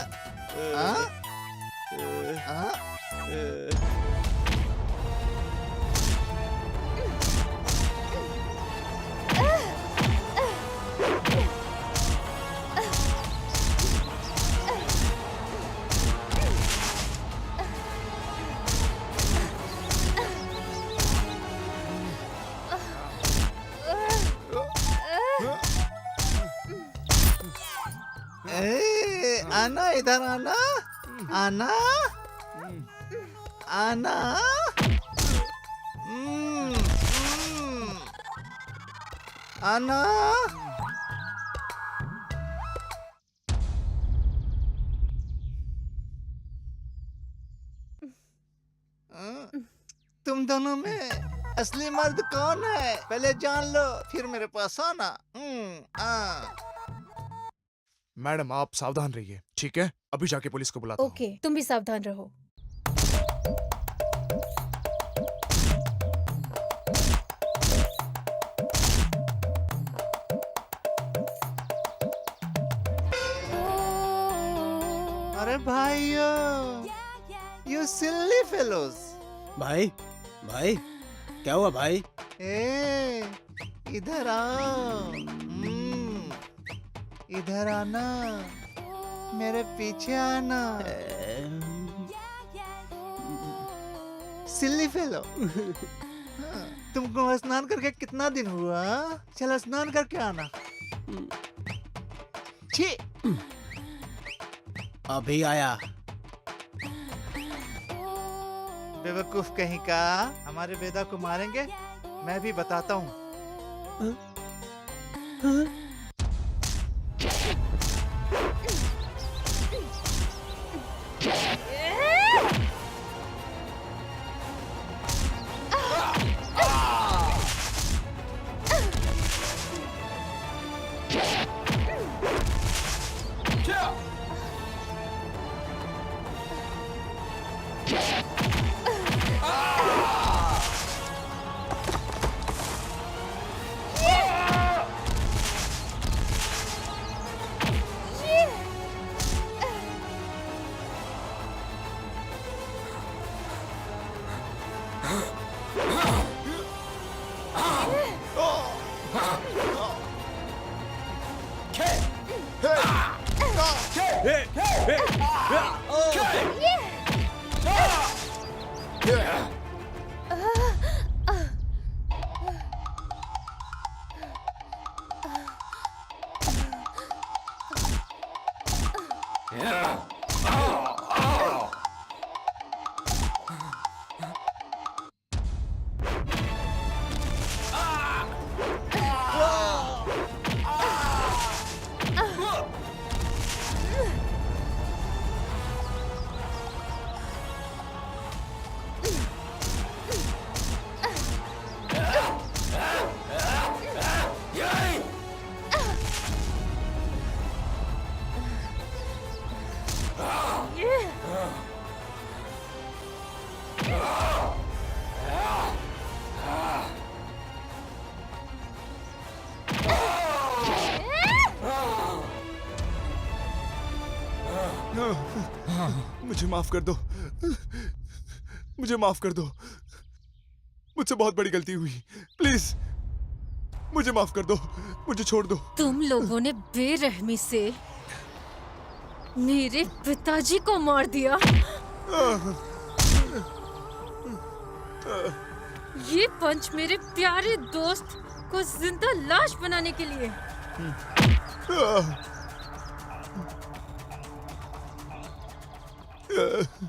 आना इधर, आना आना आना। आना। तुम दोनों में असली मर्द कौन है पहले जान लो, फिर मेरे पास आना। मैडम आप सावधान रहिए, ठीक है? अभी जाके पुलिस को बुलाता हूँ। ओके, तुम भी सावधान रहो। अरे भाइयों, यू सिली फेलोज। भाई भाई क्या हुआ भाई? इधर आओ। इधर आना, मेरे पीछे आना। सिल्ली फेलो। तुमको स्नान करके कितना दिन हुआ? चलो स्नान करके आना। छी। अभी आया। बेवकूफ कहीं का, हमारे वेदा को मारेंगे? मैं भी बताता हूँ। मुझे माफ कर दो, मुझे माफ कर दो, मुझसे बहुत बड़ी गलती हुई, प्लीज मुझे माफ कर दो, मुझे छोड़ दो। तुम लोगों ने बेरहमी से मेरे पिताजी को मार दिया। ये पंच मेरे प्यारे दोस्त को जिंदा लाश बनाने के लिए।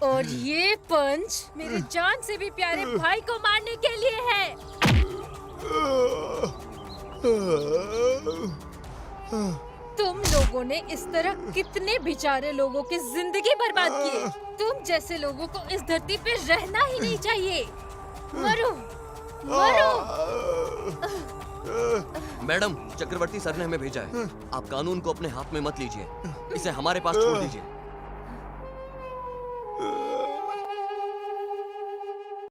और ये पंच मेरी जान से भी प्यारे भाई को मारने के लिए है। तुम लोगों ने इस तरह कितने बेचारे लोगों की जिंदगी बर्बाद की। तुम जैसे लोगों को इस धरती पे रहना ही नहीं चाहिए। मरो, मरो। मैडम, चक्रवर्ती सर ने हमें भेजा है। आप कानून को अपने हाथ में मत लीजिए, इसे हमारे पास छोड़ दीजिए।